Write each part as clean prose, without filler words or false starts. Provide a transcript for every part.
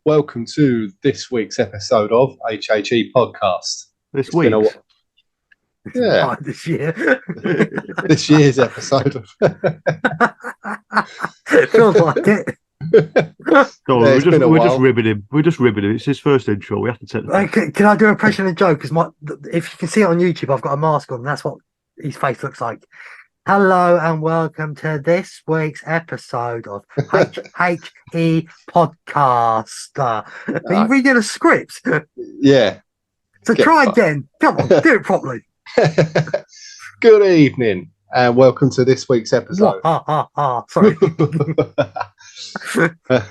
welcome to this week's episode of HHE podcast. This week, yeah, this year, this year's episode of. It feels like it. so Yeah, we're just ribbing him. We're just ribbing him. It's his first intro. We have to take it. Can I do an impression of Joe? Because if you can see it on YouTube, I've got a mask on. And that's what his face looks like. Hello and welcome to this week's episode of HHE podcast. Are you reading a script? Yeah. So try again. Come on, do it properly. Good evening and welcome to this week's episode. Sorry.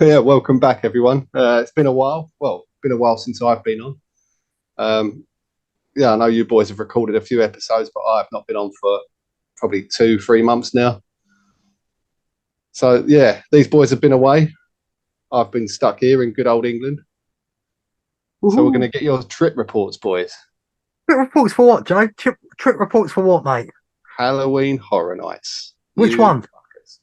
Yeah, welcome back, everyone. It's been a while. Well, been a while since I've been on. Yeah, I know you boys have recorded a few episodes, but I've not been on for probably 2-3 months now. So yeah, these boys have been away. I've been stuck here in good old England. Woo-hoo. So we're going to get your trip reports, boys. Trip reports for what, Joe? Trip reports for what, mate? Halloween Horror Nights. Which one? Fuckers.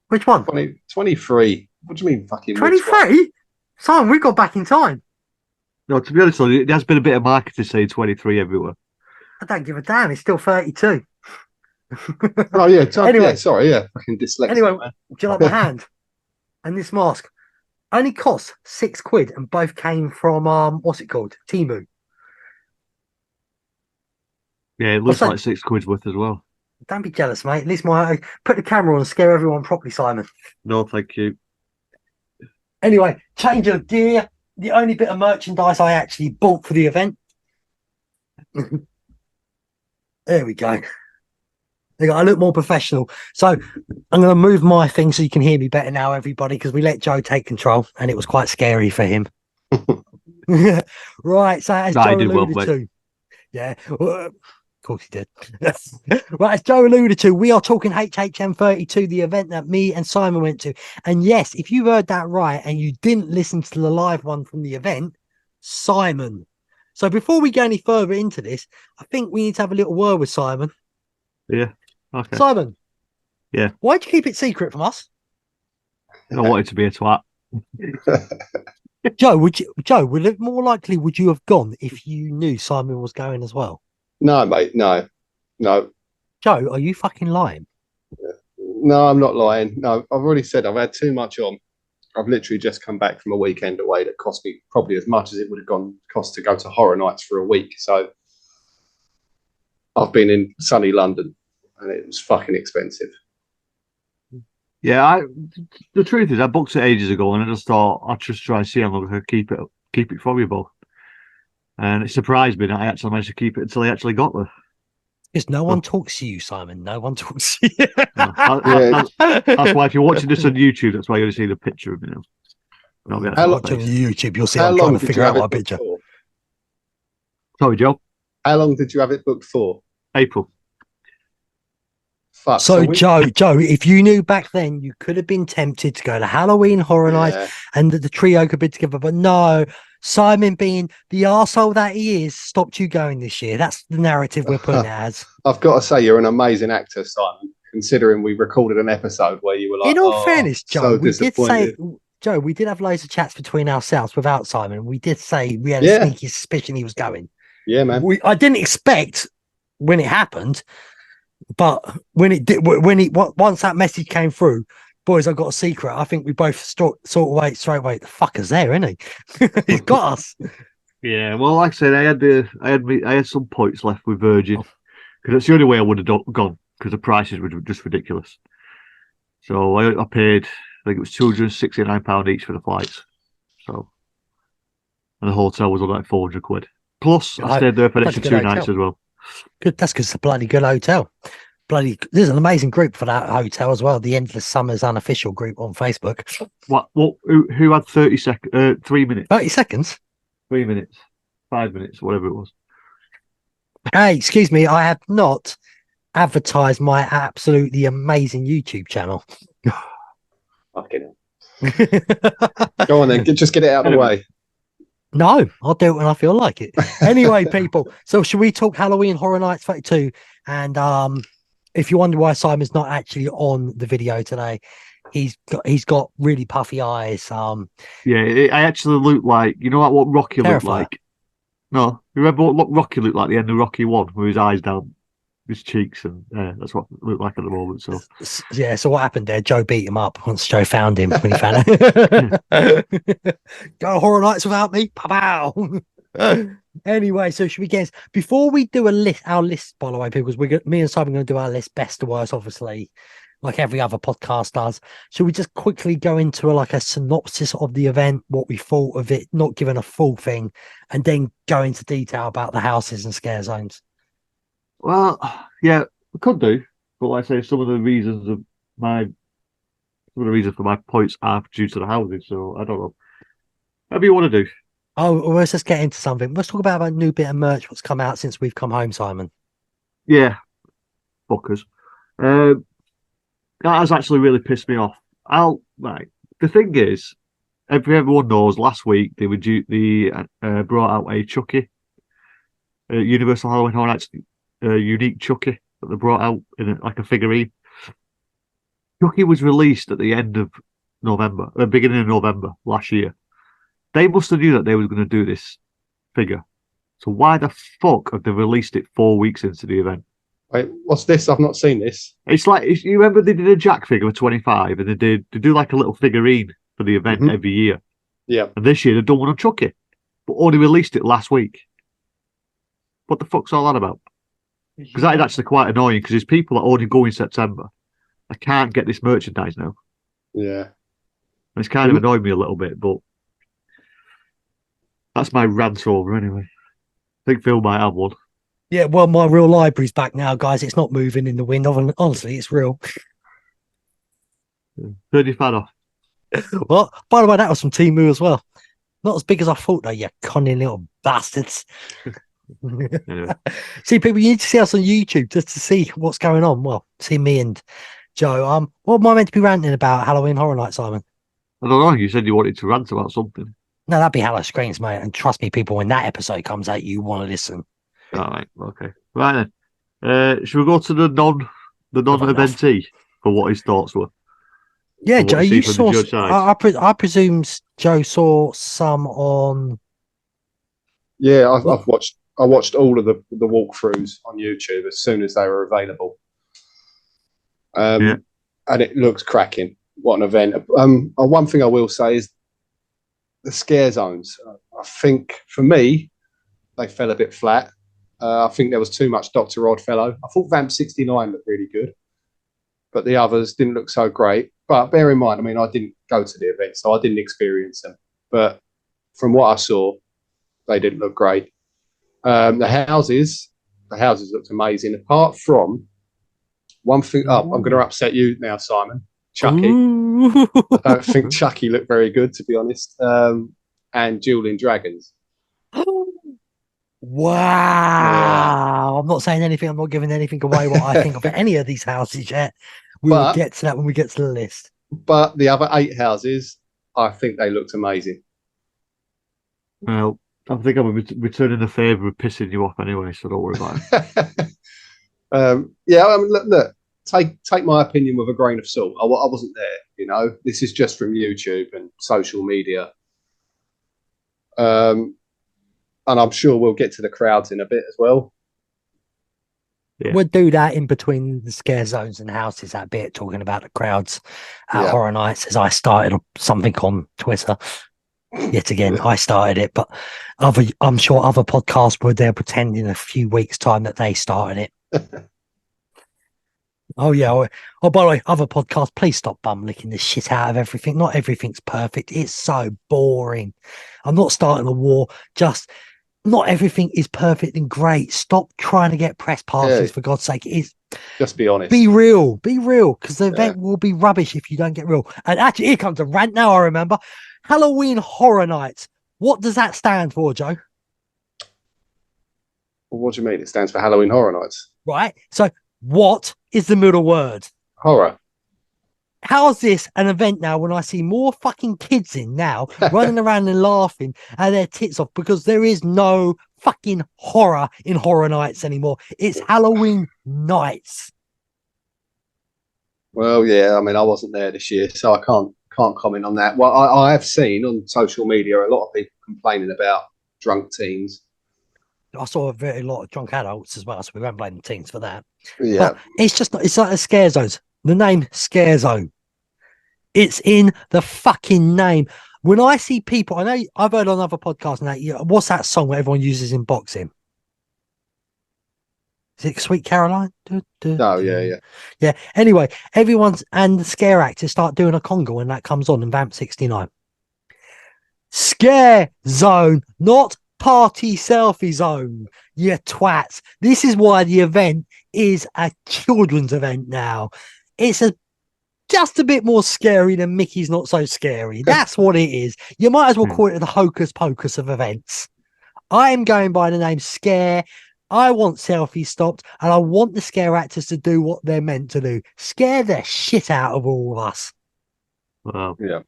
Which one? 23. What do you mean fucking 23? Simon, we got back in time. No, to be honest, there's been a bit of marketing saying 23 everywhere. I don't give a damn. It's still 32. Oh yeah, Anyway. yeah, sorry, yeah, fucking dyslexic. Anyway, man. do you like my hand? And this mask only cost £6 and both came from what's it called? Temu. Yeah, it looks What's like £6 worth as well. Don't be jealous, mate. At least put the camera on and scare everyone properly, Simon. No, thank you. Anyway, change of gear. The only bit of merchandise I actually bought for the event. There we go. I look more professional. So I'm going to move my thing so you can hear me better now, everybody, because we let Joe take control and it was quite scary for him. Right. So as Joe alluded to, yeah, well, of course he did. Right. As Joe alluded to, we are talking HHN32, the event that me and Simon went to. And yes, if you heard that right and you didn't listen to the live one from the event, Simon. So before we go any further into this, I think we need to have a little word with Simon. Yeah. Okay. Simon. Yeah. Why'd you keep it secret from us? I wanted to be a twat. Joe, would it more likely would you have gone if you knew Simon was going as well? No, mate, no. Joe, are you fucking lying? No, I'm not lying. No, I've already said I've had too much on. I've literally just come back from a weekend away that cost me probably as much as it would have cost to go to Horror Nights for a week. So I've been in sunny London and it was fucking expensive. Yeah, the truth is, I booked it ages ago, and I just thought I'd just try and see how long I could keep it from you both. And it surprised me that I actually managed to keep it until I actually got there. Because no one talks to you, Simon. No one talks to you. That's why if you're watching this on YouTube, that's why you're going to see the picture of me now. How long on YouTube? You'll see. I'm trying to figure out my picture. Sorry, Joe. How long did you have it booked for? April. Fuck. So Joe, if you knew back then, you could have been tempted to go to Halloween Horror Nights and the trio could be together. But no, Simon, being the arsehole that he is, stopped you going this year. That's the narrative we're putting it as. I've got to say, you're an amazing actor, Simon, considering we recorded an episode where you were like, in all fairness, Joe, so we did say, Joe, we did have loads of chats between ourselves without Simon. We did say we had a sneaky suspicion he was going. Yeah, man. I didn't expect when it happened. But when it did, once that message came through, boys, I got a secret. I think we both sort of wait straight away. The fucker's there, isn't he? He's got us. Yeah, well, like I said, I had some points left with Virgin because it's the only way I would have gone because the prices were just ridiculous. So I paid, I think it was £269 each for the flights. So, and the hotel was like £400. Plus, I stayed there for an extra 2 nights as well. Good, that's because it's a bloody good hotel. There's an amazing group for that hotel as well. The Endless Summers unofficial group on Facebook. What? Who had 30 seconds? 3 minutes. 30 seconds. 3 minutes. 5 minutes. Whatever it was. Hey, excuse me. I have not advertised my absolutely amazing YouTube channel. Fucking hell. Go on then. Just get it out of the way. No, I'll do it when I feel like it. Anyway, people, so should we talk Halloween Horror Nights 32? And if you wonder why Simon's not actually on the video today, he's got really puffy eyes. I actually look like, you know, like what Rocky looked Terrifier. like. No, remember what Rocky looked like at the end of Rocky 1, with his eyes down his cheeks, and that's what it looked like at the moment. So Yeah, so what happened there? Joe beat him up once Joe found him when he found out. Go Horror Nights without me. Pow pow. Anyway, so should we guess before we do our list, by the way, because me and Simon are going to do our list, best to worst, obviously, like every other podcast does. Should we just quickly go into a synopsis of the event, what we thought of it, not giving a full thing, and then go into detail about the houses and scare zones? well, yeah, we could do, but like I say, some of the reasons for my points are due to the houses. So I don't know. Whatever you want to do. Oh, well, let's just get into something. Let's talk about a new bit of merch what's come out since we've come home, Simon. Yeah, fuckers. That has actually really pissed me off. The thing is, everyone knows last week they brought out a Chucky, Universal Halloween Horror Nights, unique Chucky that they brought out in a figurine. Chucky was released at the end of November, beginning of November last year. They must have knew that they were going to do this figure. So why the fuck have they released it 4 weeks into the event? Wait, what's this? I've not seen this. It's like, you remember they did a Jack figure for 25, and they do like a little figurine for the event every year. Yeah. And this year they've done one on Chucky, but only released it last week. What the fuck's all that about? Because that is actually quite annoying, because there's people that only go in September. I can't get this merchandise now. Yeah. And it's kind of annoyed me a little bit, but that's my rant over anyway. I think Phil might have one. Yeah, well, my real library's back now, guys. It's not moving in the wind. Honestly, it's real. 35 off. Well, by the way, that was from Temu as well. Not as big as I thought, though, you cunning little bastards. Anyway. See, people, you need to see us on YouTube just to see what's going on. Well, see me and Joe. What am I meant to be ranting about Halloween Horror Night, Simon? I don't know. You said you wanted to rant about something. No, that'd be Hello Screens, mate. And trust me, people, when that episode comes out, you want to listen. All right, okay. Right then. Should we go to the non-eventee for what his thoughts were? Yeah, Joe, you saw. I presume Joe saw some on. Yeah, I've watched. I watched all of the walkthroughs on YouTube as soon as they were available. And it looks cracking. What an event! One thing I will say is the scare zones. I think for me, they fell a bit flat. I think there was too much Dr. Oddfellow. I thought Vamp 69 looked really good, but the others didn't look so great. But bear in mind, I mean, I didn't go to the event, so I didn't experience them. But from what I saw, they didn't look great. The houses looked amazing. Apart from one thing, I'm going to upset you now, Simon. Chucky. I don't think Chucky looked very good, to be honest. And Dueling Dragons. Wow. Yeah. I'm not saying anything. I'm not giving anything away what I think of any of these houses yet. We'll get to that when we get to the list. But the other 8 houses, I think they looked amazing. Well, I think I'm returning the favour of pissing you off anyway, so don't worry about it. Yeah, I mean, look, take my opinion with a grain of salt. I wasn't there, you know. This is just from YouTube and social media. And I'm sure we'll get to the crowds in a bit as well. Yeah. We'll do that in between the scare zones and houses, that bit, talking about the crowds at Horror Nights, as I started something on Twitter. Yet again, I started it, but I'm sure other podcasts were there pretending a few weeks' time that they started it. Oh, yeah. Oh, by the way, other podcasts, please stop bum licking the shit out of everything. Not everything's perfect. It's so boring. I'm not starting a war. Just not everything is perfect and great. Stop trying to get press passes, for God's sake. Just be honest. Be real, because the event will be rubbish if you don't get real. And actually, here comes a rant now, I remember. Halloween Horror Nights. What does that stand for, Joe? Well, what do you mean? It stands for Halloween Horror Nights. Right. So what is the middle word? Horror. How's this an event now when I see more fucking kids in now running around and laughing at their tits off because there is no fucking horror in Horror Nights anymore? It's Halloween Nights. Well, yeah, I mean, I wasn't there this year, so I can't comment on that. Well, I have seen on social media a lot of people complaining about drunk teens. I saw a very lot of drunk adults as well, so we won't blame the teens for that. Yeah, But it's just not, it's like a scare zone. The name Scare Zone. It's in the fucking name. When I see people, I know I've heard on other podcasts now, what's that song that everyone uses in boxing? Is it Sweet Caroline? oh yeah. Yeah. Anyway, everyone's and the scare actors start doing a conga when that comes on in Vamp 69. Scare Zone, not Party Selfie Zone, you twats. This is why the event is a children's event now. It's just a bit more scary than Mickey's Not So Scary. That's what it is. You might as well call it the hocus pocus of events. I am going by the name Scare. I want selfies stopped, and I want the scare actors to do what they're meant to do. Scare the shit out of all of us. Well, Yeah.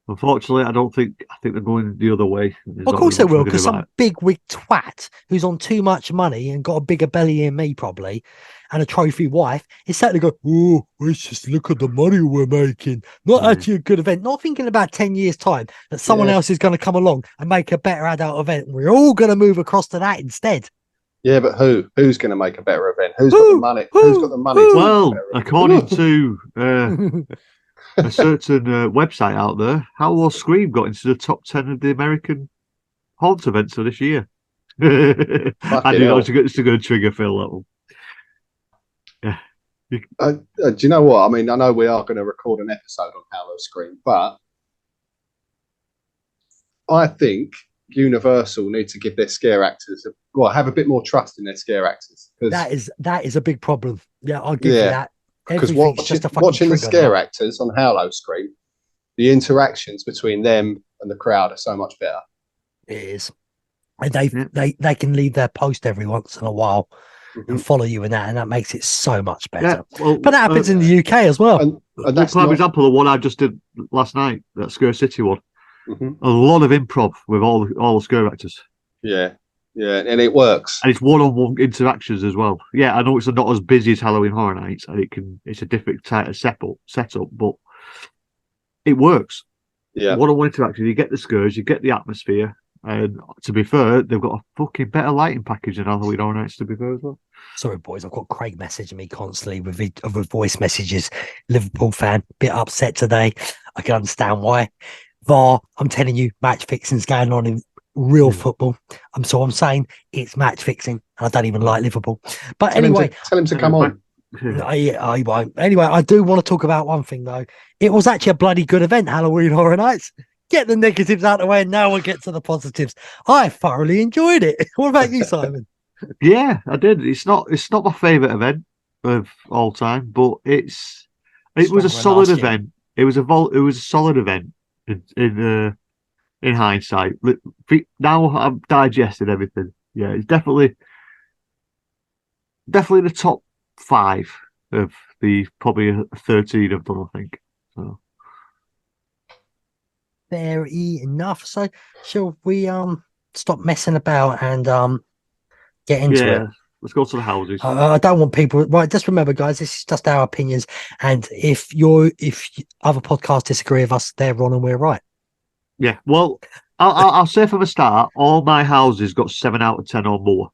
Unfortunately, I think they're going the other way. Of course they will, because some big wig twat who's on too much money and got a bigger belly than me probably, and a trophy wife, is sat there going, "Oh, let's just look at the money we're making." Not actually a good event. Not thinking about 10 years' time that someone else is going to come along and make a better adult event. We're all going to move across to that instead. Yeah, but who's going to make a better event? Who's got the money? Who's got the money? Well, according to a certain website out there, How Will Scream got into the top 10 of the American haunt events for this year. I knew that was a good trigger Phil level. Yeah. Do you know what? I mean, I know we are going to record an episode on How Will Scream, but I think Universal need to give their scare actors have a bit more trust in their scare actors. That is a big problem. Yeah, I'll give you that. Because watching the scare actors on Howlow Scream, the interactions between them and the crowd are so much better. It is. And they can leave their post every once in a while and follow you in that, and that makes it so much better. Yeah, well, but that happens in the UK as well. And that's prime example of what I just did last night, that Scare City one. A lot of improv with all the scare actors. Yeah, and it works. And it's one-on-one interactions as well. Yeah, I know it's not as busy as Halloween Horror Nights, and it's a different type of setup, but it works. Yeah, one-on-one interaction. You get the scares, you get the atmosphere, and to be fair, they've got a fucking better lighting package than Halloween Horror Nights. To be fair as well. Sorry, boys, I've got Craig messaging me constantly with voice messages. Liverpool fan, bit upset today. I can understand why. VAR, I'm telling you, match fixing's going on in real football. I'm saying it's match fixing. I don't even like Liverpool. But anyway, tell him to come on. I won't. Anyway, I do want to talk about one thing though. It was actually a bloody good event, Halloween Horror Nights. Get the negatives out of the way, and now we'll get to the positives. I thoroughly enjoyed it. What about you, Simon? Yeah, I did. It's not my favourite event of all time, but it was a solid event. It was a solid event in hindsight. Now I've digested everything. Yeah, it's definitely the top 5 of the probably 13 I've done, I think. So fair enough. So shall we stop messing about and get into it? Let's go to the houses. I don't want people. Right, just remember, guys, this is just our opinions, and if other podcasts disagree with us, they're wrong and we're right. Yeah, well, I'll say from the start, all my houses got 7 out of 10 or more.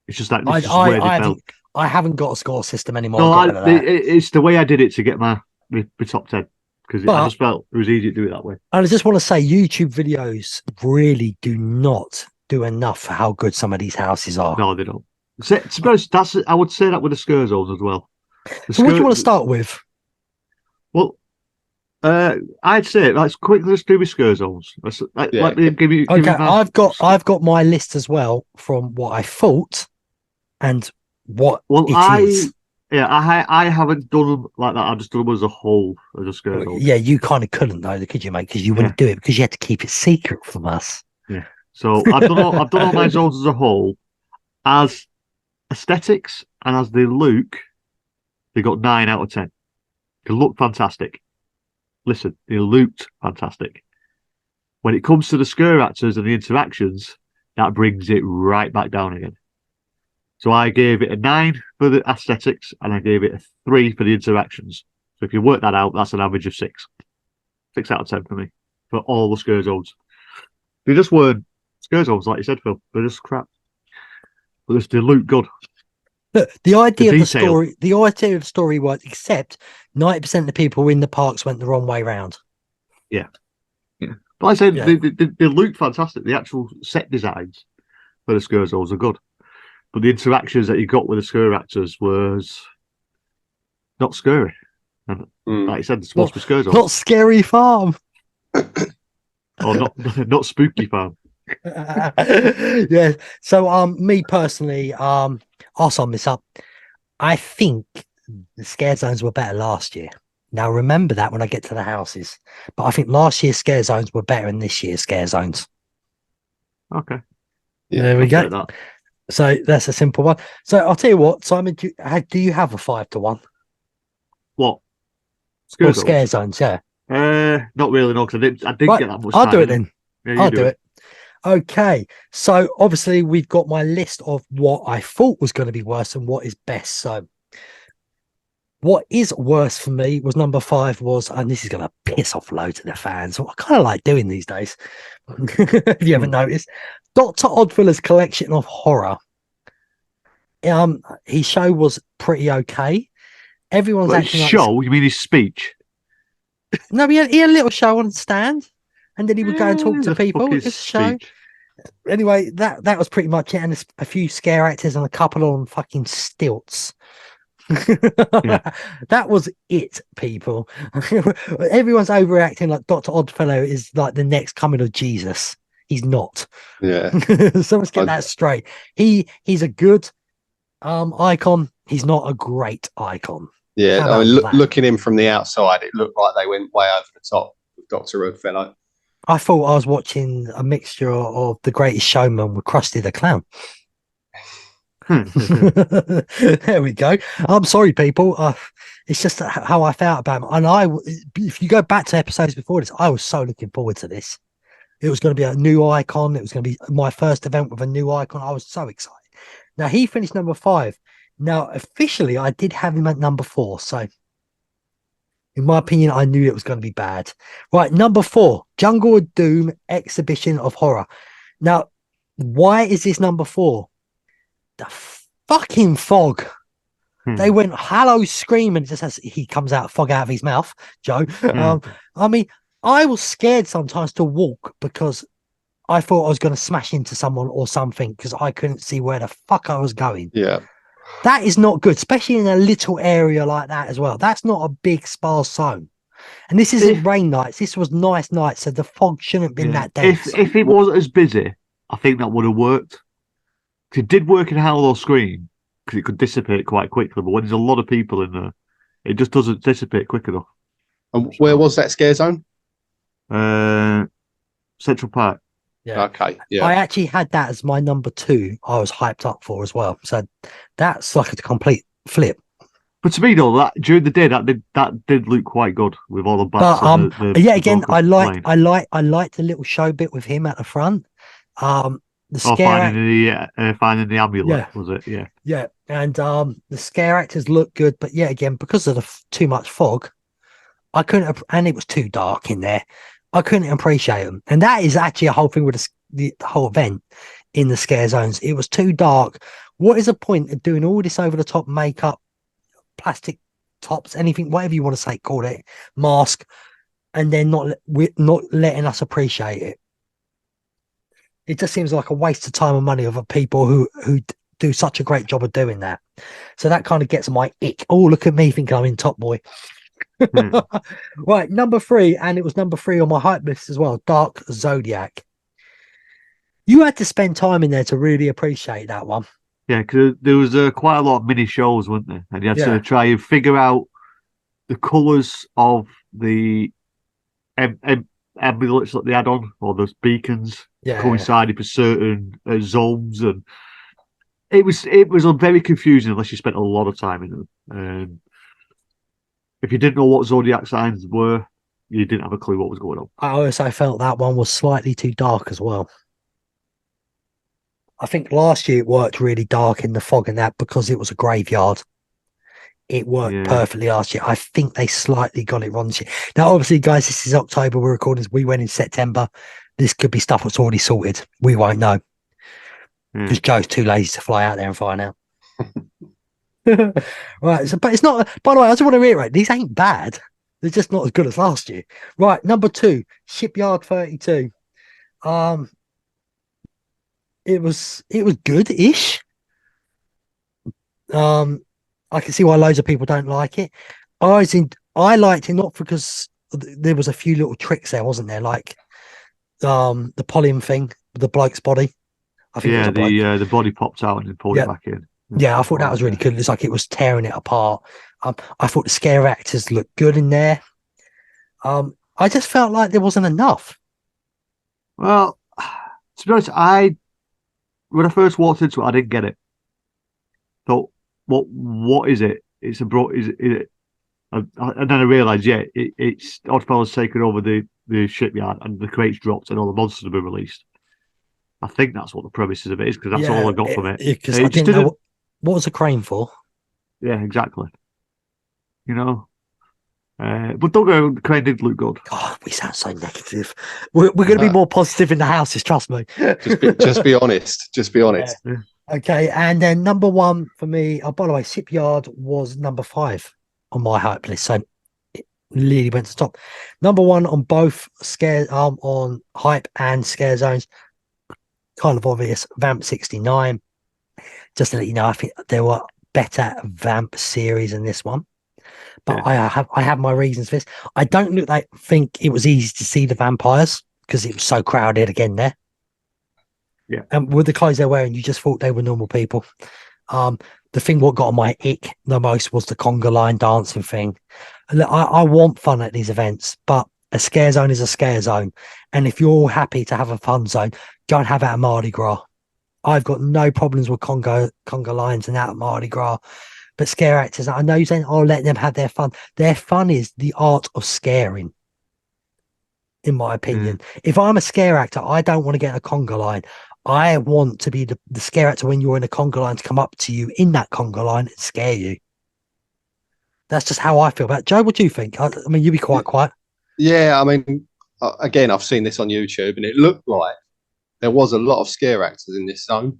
It's just like this is where they felt. I haven't got a score system anymore. No, it's the way I did it to get my top 10, because I just felt it was easy to do it that way. And I just want to say, YouTube videos really do not do enough for how good some of these houses are. No, they don't. So, to be honest, I would say that with the scare zones as well. So what do you want to start with? Well, I'd say let's quickly do with scare zones. Let me give you. Okay, I've got my list as well from what I thought and what it is. Yeah, I haven't done them like that. I've just done them as a whole, as a scare zone. Yeah, you kind of couldn't though, could you, mate? Because you wouldn't do it because you had to keep it secret from us. Yeah. So I've done all my zones as a whole. As aesthetics and as they look, they got 9 out of 10. They look fantastic. Listen, they looked fantastic. When it comes to the scare actors and the interactions, that brings it right back down again. So I gave it a 9 for the aesthetics, and I gave it a 3 for the interactions. So if you work that out, that's an average of 6. 6 out of 10 for me for all the scare zones. They just weren't scare zones, like you said, Phil. They're just crap. But they look good. Look, the idea of the story was, except 90% of the people in the parks went the wrong way round. Yeah. But like I said, they look fantastic. The actual set designs for the scare zones are good. But the interactions that you got with the scare actors was not scary. And like you said, it's supposed to be scare zones. Not Scary Farm. Or not Spooky Farm. Yeah. So me personally, I'll sum this up. I think the scare zones were better last year. Now remember that when I get to the houses. But I think last year's scare zones were better than this year's scare zones. Okay. Yeah, there we go. So that's a simple one. So I'll tell you what, Simon, do you have a 5-1? What? Scare zones, yeah. Not really, no, because I didn't right, get that much I'll time. do it then. Yeah, I'll do it. Okay. So obviously we've got my list of what I thought was going to be worse and what is best. So what is worse for me was number 5 was, and this is going to piss off loads of the fans. What I kind of like doing these days. If you haven't noticed, Dr. Oddfeller's collection of horror. His show was pretty okay. Everyone's acting like show? You mean his speech? No, he had a little show on stand, and then he would go and talk to people. It's a show. Anyway, that was pretty much it, and a few scare actors and a couple on fucking stilts. That was it, people. Everyone's overreacting like Dr. Oddfellow is like the next coming of Jesus. He's not. Yeah. So let's get that straight. He's a good icon. He's not a great icon. Yeah, I mean, looking in from the outside, it looked like they went way over the top with Dr. Oddfellow. I thought I was watching a mixture of The Greatest Showman with Krusty the Clown. There we go. I'm sorry, people. It's just how I felt about him. And if you go back to episodes before this, I was so looking forward to this. It was going to be a new icon. It was going to be my first event with a new icon. I was so excited. Now, he finished number 5. Now, officially, I did have him at number 4. So, in my opinion, I knew it was going to be bad. Right, number 4, Jungle of Doom Exhibition of Horror. Now, why is this number 4? The fucking fog. They went hello screaming just as he comes out, fog out of his mouth, Joe. I mean, I was scared sometimes to walk because I thought I was going to smash into someone or something because I couldn't see where the fuck I was going. Yeah. That is not good, especially in a little area like that as well. That's not a big sparse zone. And this isn't rain nights. This was nice nights, so the fog shouldn't have been that dense. If it wasn't as busy, I think that would have worked. It did work in Howler Scream because it could dissipate quite quickly, but when there's a lot of people in there, it just doesn't dissipate quick enough. And where was that scare zone? Central Park. Yeah. Okay. Yeah. I actually had that as my number 2. I was hyped up for as well. So that's like a complete flip. But to me, though, that during the day, that did look quite good with all the bats. But again, I liked the little show bit with him at the front. The scare finding the amulet, was it? Yeah. Yeah, and the scare actors look good, but again, because of the too much fog, I couldn't, and it was too dark in there. I couldn't appreciate them, and that is actually a whole thing with the whole event in the scare zones. It was too dark. What is the point of doing all this over the top makeup, plastic tops, anything, whatever you want to say, call it, mask, and then not letting us appreciate it? It just seems like a waste of time and money of people who do such a great job of doing that. So that kind of gets my ick. Oh, look at me thinking I'm in Top Boy. Right, number 3, and it was number 3 on my hype list as well, Dark Zodiac. You had to spend time in there to really appreciate that one. Yeah, because there was quite a lot of mini shows, weren't there? And you had to try and figure out the colours of the amulets that they had on, or those beacons coincided with certain zones, and it was very confusing unless you spent a lot of time in them. If you didn't know what zodiac signs were, you didn't have a clue what was going on. I also felt that one was slightly too dark as well. I think last year it worked really dark in the fog and that because it was a graveyard. It worked perfectly last year. I think they slightly got it wrong this year. Now, obviously, guys, this is October. We're recording. We went in September. This could be stuff that's already sorted. We won't know because Joe's too lazy to fly out there and find out. Right. So, but it's not. By the way, I just want to reiterate: these ain't bad. They're just not as good as last year. Right. Number 2, Shipyard 32. It was good-ish. I can see why loads of people don't like it. I liked it not because there was a few little tricks there, wasn't there? Like the polyam thing with the bloke's body. I think the body popped out and then pulled it back in. Yeah, I thought that was really cool. It's like it was tearing it apart. I thought the scare actors looked good in there. I just felt like there wasn't enough. Well, to be honest, when I first walked into it, I didn't get it. So what is it? It's a is it? And then I realised, it's Oddfellows taken over the shipyard and the crates dropped and all the monsters have been released. I think that's what the premises of it is, because that's all I got from it. Because I didn't know what was a crane for. Yeah, exactly. You know, but don't go. The crane did look good. God, we sound so negative. We're going to be more positive in the houses. Trust me. Just be honest. Just be honest. Yeah. Okay, and then number 1 for me. Oh, by the way, Shipyard was number 5 on my hype list, so it really went to top. Number 1 on both on hype and scare zones. Kind of obvious. Vamp 69. Just to let you know, I think there were better Vamp series than this one, but I have my reasons for this. I don't think it was easy to see the vampires because it was so crowded again there. Yeah, and with the clothes they're wearing, you just thought they were normal people. The thing what got on my ick the most was the conga line dancing thing. I want fun at these events, but a scare zone is a scare zone, and if you're all happy to have a fun zone, go and have it at Mardi Gras. I've got no problems with conga lines and out at Mardi Gras, but scare actors, I know you're saying, "Oh, let them have their fun." Their fun is the art of scaring. In my opinion, if I'm a scare actor, I don't want to get in a conga line. I want to be the scare actor when you're in a conga line to come up to you in that conga line and scare you. That's just how I feel about it. Joe, what do you think? I mean, you'd be quite quiet. Yeah, I mean, again, I've seen this on YouTube and it looked like there was a lot of scare actors in this zone.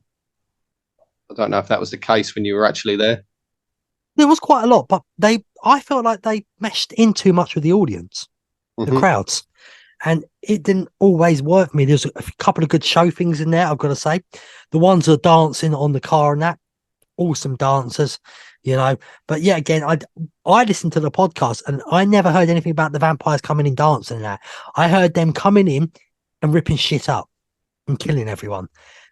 I don't know if that was the case when you were actually there. There was quite a lot, but I felt like they meshed in too much with the audience, the crowds. And it didn't always work for me. There's a couple of good show things in there, I've got to say. The ones that are dancing on the car and that, awesome dancers, you know. But yeah, again, I listened to the podcast and I never heard anything about the vampires coming in dancing and that. I heard them coming in and ripping shit up and killing everyone.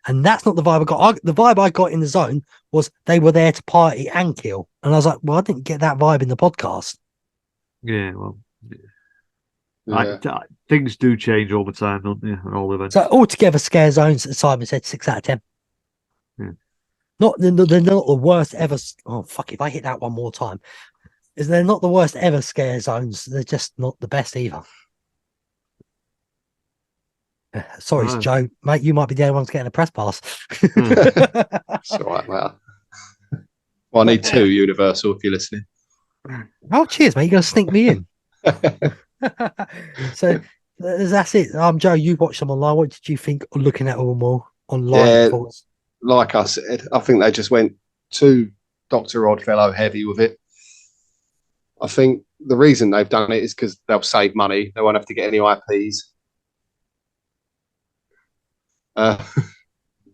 And that's not the vibe I got. The vibe I got in the zone was they were there to party and kill. And I was like, well, I didn't get that vibe in the podcast. Yeah, well... things do change all the time, don't they? And all events. So altogether, scare zones, as Simon said, 6 out of 10. Yeah. They're not the worst ever. Oh fuck! If I hit that one more time, they're not the worst ever scare zones. They're just not the best either. Sorry, Joe, mate. You might be the only one getting a press pass. It's all right, mate. Well, I need 2 Universal if you're listening. Oh, cheers, mate. You're gonna sneak me in. So that's it. Joe, you watched them online. What did you think of looking at them all online? Yeah, like I said, I think they just went too Dr. Oddfellow heavy with it. I think the reason they've done it is because they'll save money. They won't have to get any IPs.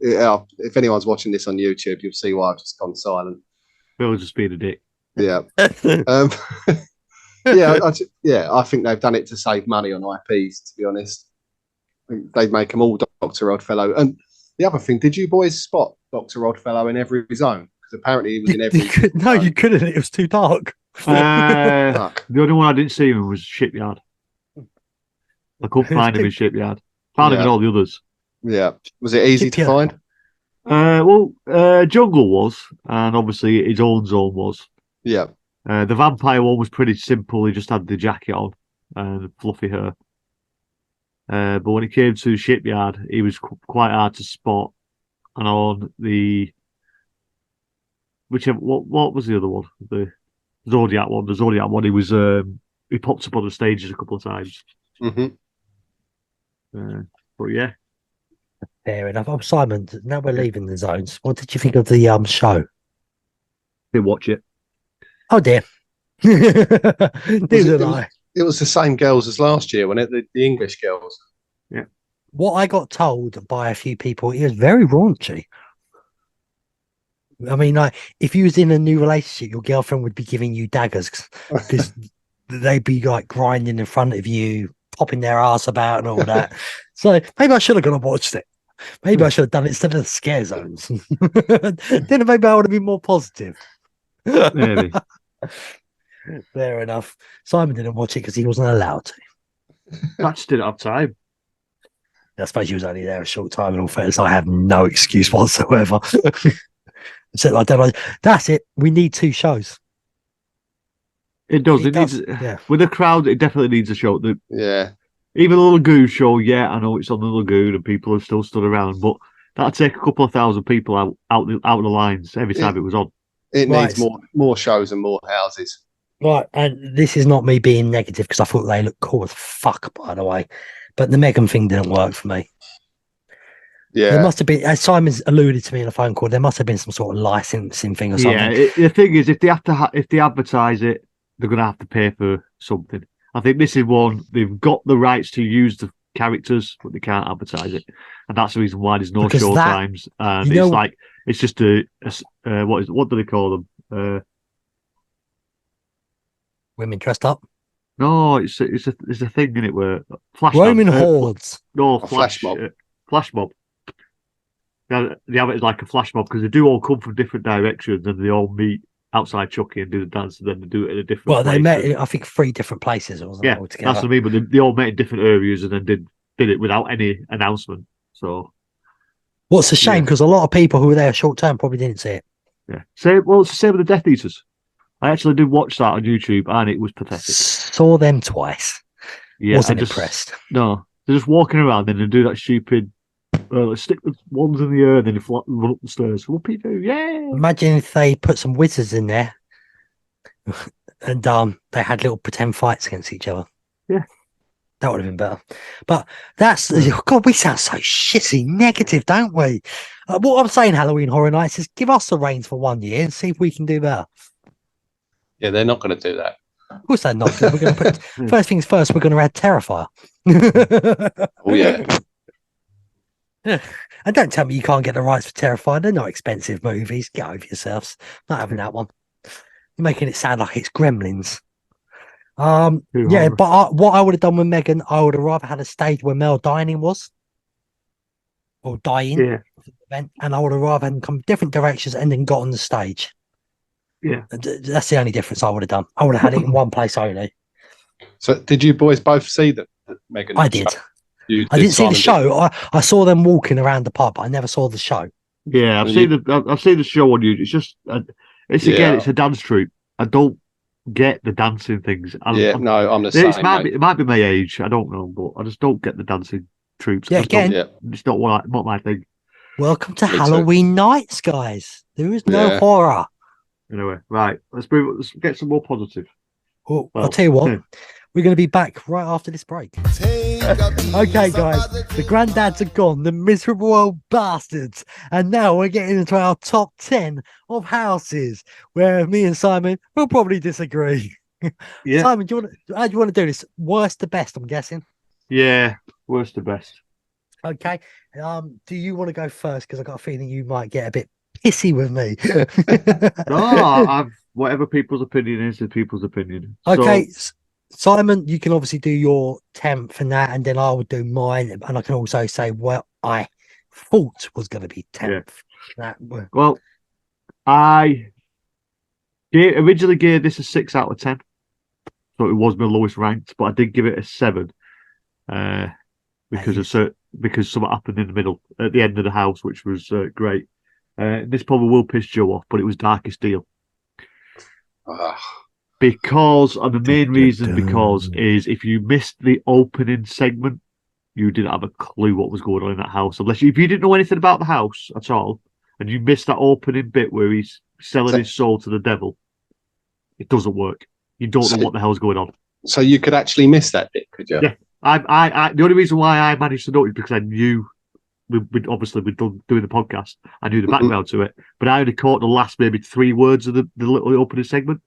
If anyone's watching this on YouTube, you'll see why I've just gone silent. Bill's just being a dick. Yeah. I think they've done it to save money on IPs, to be honest. They'd make them all Dr. Oddfellow. And the other thing, did you boys spot Dr. Oddfellow in every zone? Because apparently he was in every zone. No, you couldn't. It was too dark. The only one I didn't see him was Shipyard. I couldn't find him in Shipyard. Found him in all the others. Yeah. Was it easy to find? Jungle was, and obviously his own zone was. Yeah. The vampire one was pretty simple. He just had the jacket on and fluffy hair. But when it came to Shipyard, he was quite hard to spot and on the what was the other one? The Zodiac one. The Zodiac one. He popped up on the stages a couple of times. Mm-hmm. But yeah, Fair enough. Oh, Simon, now we're leaving the zones. What did you think of the show? didn't watch it. Oh dear. Didn't I? It was the same girls as last year, wasn't it? The English girls. Yeah. What I got told by a few people, it was very raunchy. I mean, like, if you was in a new relationship, your girlfriend would be giving you daggers because they'd be like grinding in front of you, popping their ass about and all that. So maybe I should have gone and watched it. Maybe I should have done it instead of the scare zones. Then maybe I would have been more positive. Maybe. Fair enough. Simon didn't watch it because he wasn't allowed to. I just didn't have time. I suppose he was only there a short time. In all fairness, I have no excuse whatsoever. So I don't know. That's it. We need 2 shows. It does. It Needs, yeah. With a crowd, it definitely needs a show. Yeah. Even the Lagoon show, yeah, I know it's on the Lagoon and people have still stood around, but that'd take a couple of thousand people out of the lines every time it was on. It needs more shows and more houses. Right, and this is not me being negative because I thought they looked cool as fuck, by the way. But the Megan thing didn't work for me. Yeah. There must have been, as Simon's alluded to me in a phone call, there must have been some sort of licensing thing or something. Yeah, the thing is, if they have to, if they advertise it, they're going to have to pay for something. I think this is one, they've got the rights to use the characters, but they can't advertise it. And that's the reason why there's no show times. And it's like, it's just what do they call them? Women dressed up? No, it's a thing in it where flash Roman hordes. No, flash mob. Flash mob. They have it as like a flash mob because they do all come from different directions and they all meet outside Chucky and do the dance, and then they do it in a different place. They met in, I think, 3 different places, wasn't it? Altogether? That's what I mean, but they all met in different areas and then did it without any announcement. So what's a shame, because a lot of people who were there short term probably didn't see it. Yeah. It's the same with the Death Eaters. I actually did watch that on YouTube and it was pathetic. Saw them twice. Yeah, wasn't impressed. No, they're just walking around and they do that stupid stick the wands in the air and then they run up the stairs. Whoopie-doo, yeah. Imagine if they put some wizards in there and they had little pretend fights against each other. Yeah. That would have been better. But that's, God, we sound so shitty negative, don't we? What I'm saying, Halloween Horror Nights, is give us the reins for 1 year and see if we can do better. Yeah, they're not going to do that. Of course they're not. We're going to put, first things first, we're going to add Terrifier. Oh, yeah. And don't tell me you can't get the rights for Terrifier. They're not expensive movies. Get over yourselves. Not having that one. You're making it sound like it's Gremlins. Yeah, but what I would have done with Megan, I would have rather had a stage where Mel Dining was, or dying, event, and I would have rather had come different directions and then got on the stage. Yeah, that's the only difference I would have done. I would have had it in one place only. So, did you boys both see the Megan? I did. I didn't see the show. I saw them walking around the pub. I never saw the show. Yeah, I've seen the show on YouTube. It's just it's a dance troupe. I don't get the dancing things. I'm the same. It might be my age. I don't know, but I just don't get the dancing troops. Yeah, again, it's not my thing. Welcome to Halloween Nights, guys. There is no horror. Anyway, right. Let's get some more positive. Well, I'll tell you what. We're going to be back right after this break. Okay, guys. The granddads are gone. The miserable old bastards. And now we're getting into our top 10 of houses where me and Simon will probably disagree. Yeah. Simon, how do you want to do this? Worst to best, I'm guessing. Yeah, worst to best. Okay. Do you want to go first? Because I've got a feeling you might get a bit pissy with me. No, whatever people's opinion is people's opinion. Okay. So, Simon, you can obviously do your 10th and that, and then I would do mine, and I can also say what I thought was going to be 10th. Yeah. Well, I originally gave this a 6 out of 10, so it was my lowest ranked, but I did give it a 7 because something happened in the middle at the end of the house, which was great. This probably will piss Joe off, but it was Darkest Deal. Because, and the main reason is if you missed the opening segment, you didn't have a clue what was going on in that house. If you didn't know anything about the house at all, and you missed that opening bit where he's selling his soul to the devil, it doesn't work. You don't know what the hell's going on. So you could actually miss that bit, could you? Yeah. I the only reason why I managed to know it is because I knew we'd obviously done doing the podcast. I knew the background to it, but I only caught the last maybe 3 words of the little opening segment.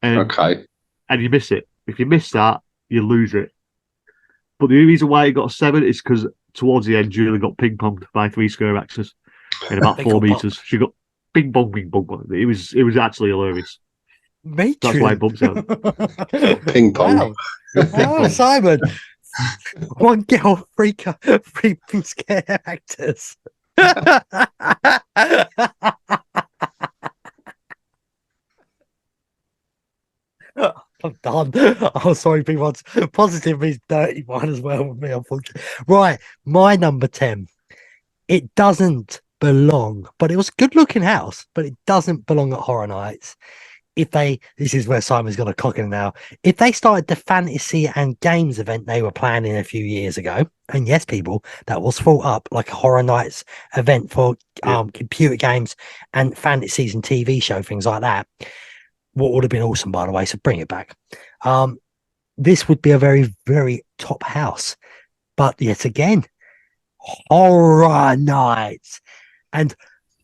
Okay. And you miss it. If you miss that, you lose it. But the only reason why it got a 7 is because towards the end, Julie got ping-ponged by 3 scare actors in about 4 meters. She got bing bong. It was actually hilarious. That's why it bumps out. Ping pong. Wow. Oh, Simon. One girl, 3 scare actors. I'm done. Oh, sorry, people. Positive means dirty one as well with me, unfortunately. Right, my number 10. It doesn't belong, but it was a good-looking house, but it doesn't belong at Horror Nights. This is where Simon's got a cock in now. If they started the fantasy and games event they were planning a few years ago, and yes, people, that was thought up like a Horror Nights event for computer games and fantasies and TV show, things like that. What would have been awesome, by the way, so bring it back. This would be a very, very top house. But yet again, Horror Nights. And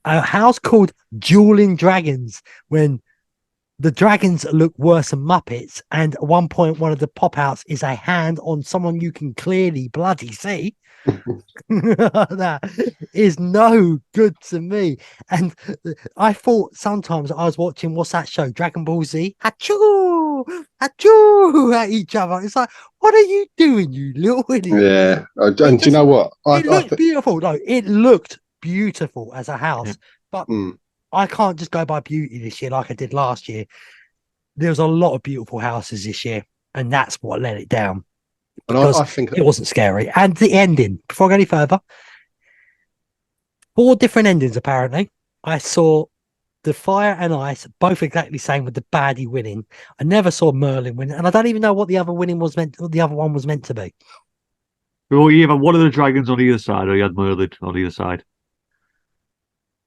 a house called Dueling Dragons, when the dragons look worse than Muppets, and at one point one of the pop-outs is a hand on someone you can clearly bloody see. That is no good to me. And I thought sometimes I was watching, what's that show, Dragon Ball Z, achoo at each other. It's like, what are you doing, you little idiot? Yeah. And do you know what? It looked beautiful. No, it looked beautiful as a house, but I can't just go by beauty this year like I did last year. There was a lot of beautiful houses this year, and that's what let it down. Because I think it wasn't scary. And the ending, before I go any further, 4 different endings apparently. I saw the Fire and Ice, both exactly the same, with the baddie winning. I never saw Merlin win, and I don't even know what the other one was meant to be. Well, you had one of the dragons on either side, or you had Merlin on either side.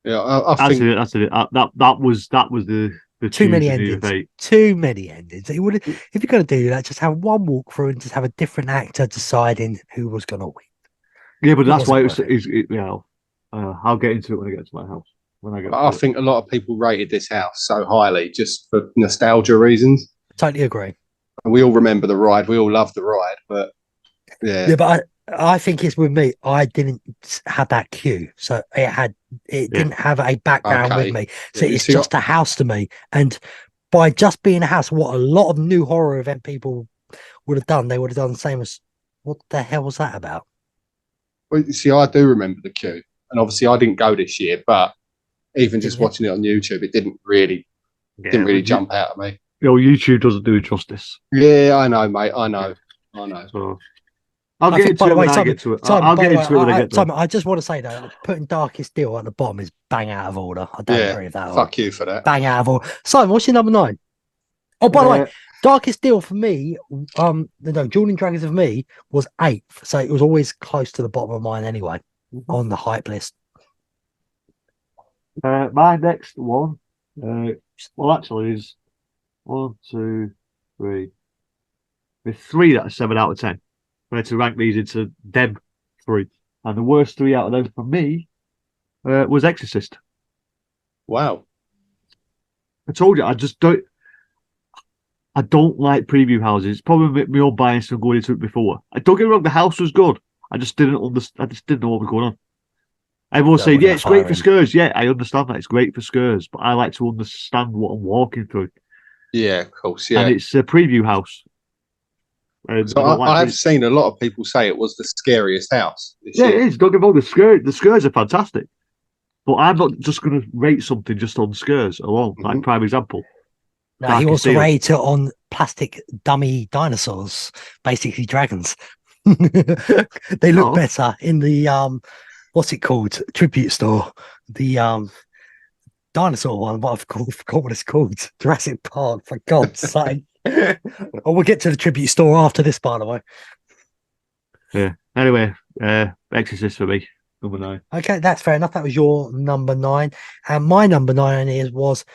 Yeah, I think that's it. That was the too many endings. Too many endings. It would, if you're going to do that, just have one walkthrough and just have a different actor deciding who was going to win. Yeah, but that's why I'll get into it when I get to my house. I think a lot of people rated this house so highly just for nostalgia reasons. Totally agree. And we all remember the ride. We all love the ride, but yeah. Yeah, but I think it's with me. I didn't have that queue, so it didn't have a background with me. So it's just a house to me. And by just being a house, what a lot of new horror event people would have done, they would have done the same as, what the hell was that about? Well, you see, I do remember the queue, and obviously I didn't go this year, but even just watching it on YouTube, it didn't really jump out at me. YouTube doesn't do it justice. Yeah, I know, mate. I know. So I'll get into it when I get to it. I'll get into it when I get to it. I just want to say though, putting Darkest Deal at the bottom is bang out of order. I don't agree with that. Fuck you for that. Bang out of order. Simon, what's your number 9? Oh, by the way, Darkest Deal for me, Dueling Dragons of me was 8th, so it was always close to the bottom of mine anyway on the hype list. My next one, actually is 1, 2, 3. With 3 that are 7 out of 10. I had to rank these into them 3, and the worst 3 out of those for me was Exorcist. Wow! I told you I just don't. I don't like preview houses. It's probably my own bias from going into it before. I don't get me wrong, the house was good. I just didn't understand. I just didn't know what was going on. Everyone saying, "Yeah, it's great for scares." Yeah, I understand that it's great for scares, but I like to understand what I'm walking through. Yeah, of course. Yeah, and it's a preview house. So I've seen a lot of people say it was the scariest house. Yeah, it is. Don't get me wrong, the scares are fantastic. But I'm not just going to rate something just on scares alone. Like prime example. No, he wants to rate it on plastic dummy dinosaurs, basically dragons. They look better in the what's it called? Tribute store. The dinosaur one. What I forgot what it's called. Jurassic Park. For God's sake. Oh, we'll get to the tribute store after this, by the way. Yeah. Anyway, Exorcist for me, number 9. Okay, that's fair enough. That was your number 9. And my number 9 was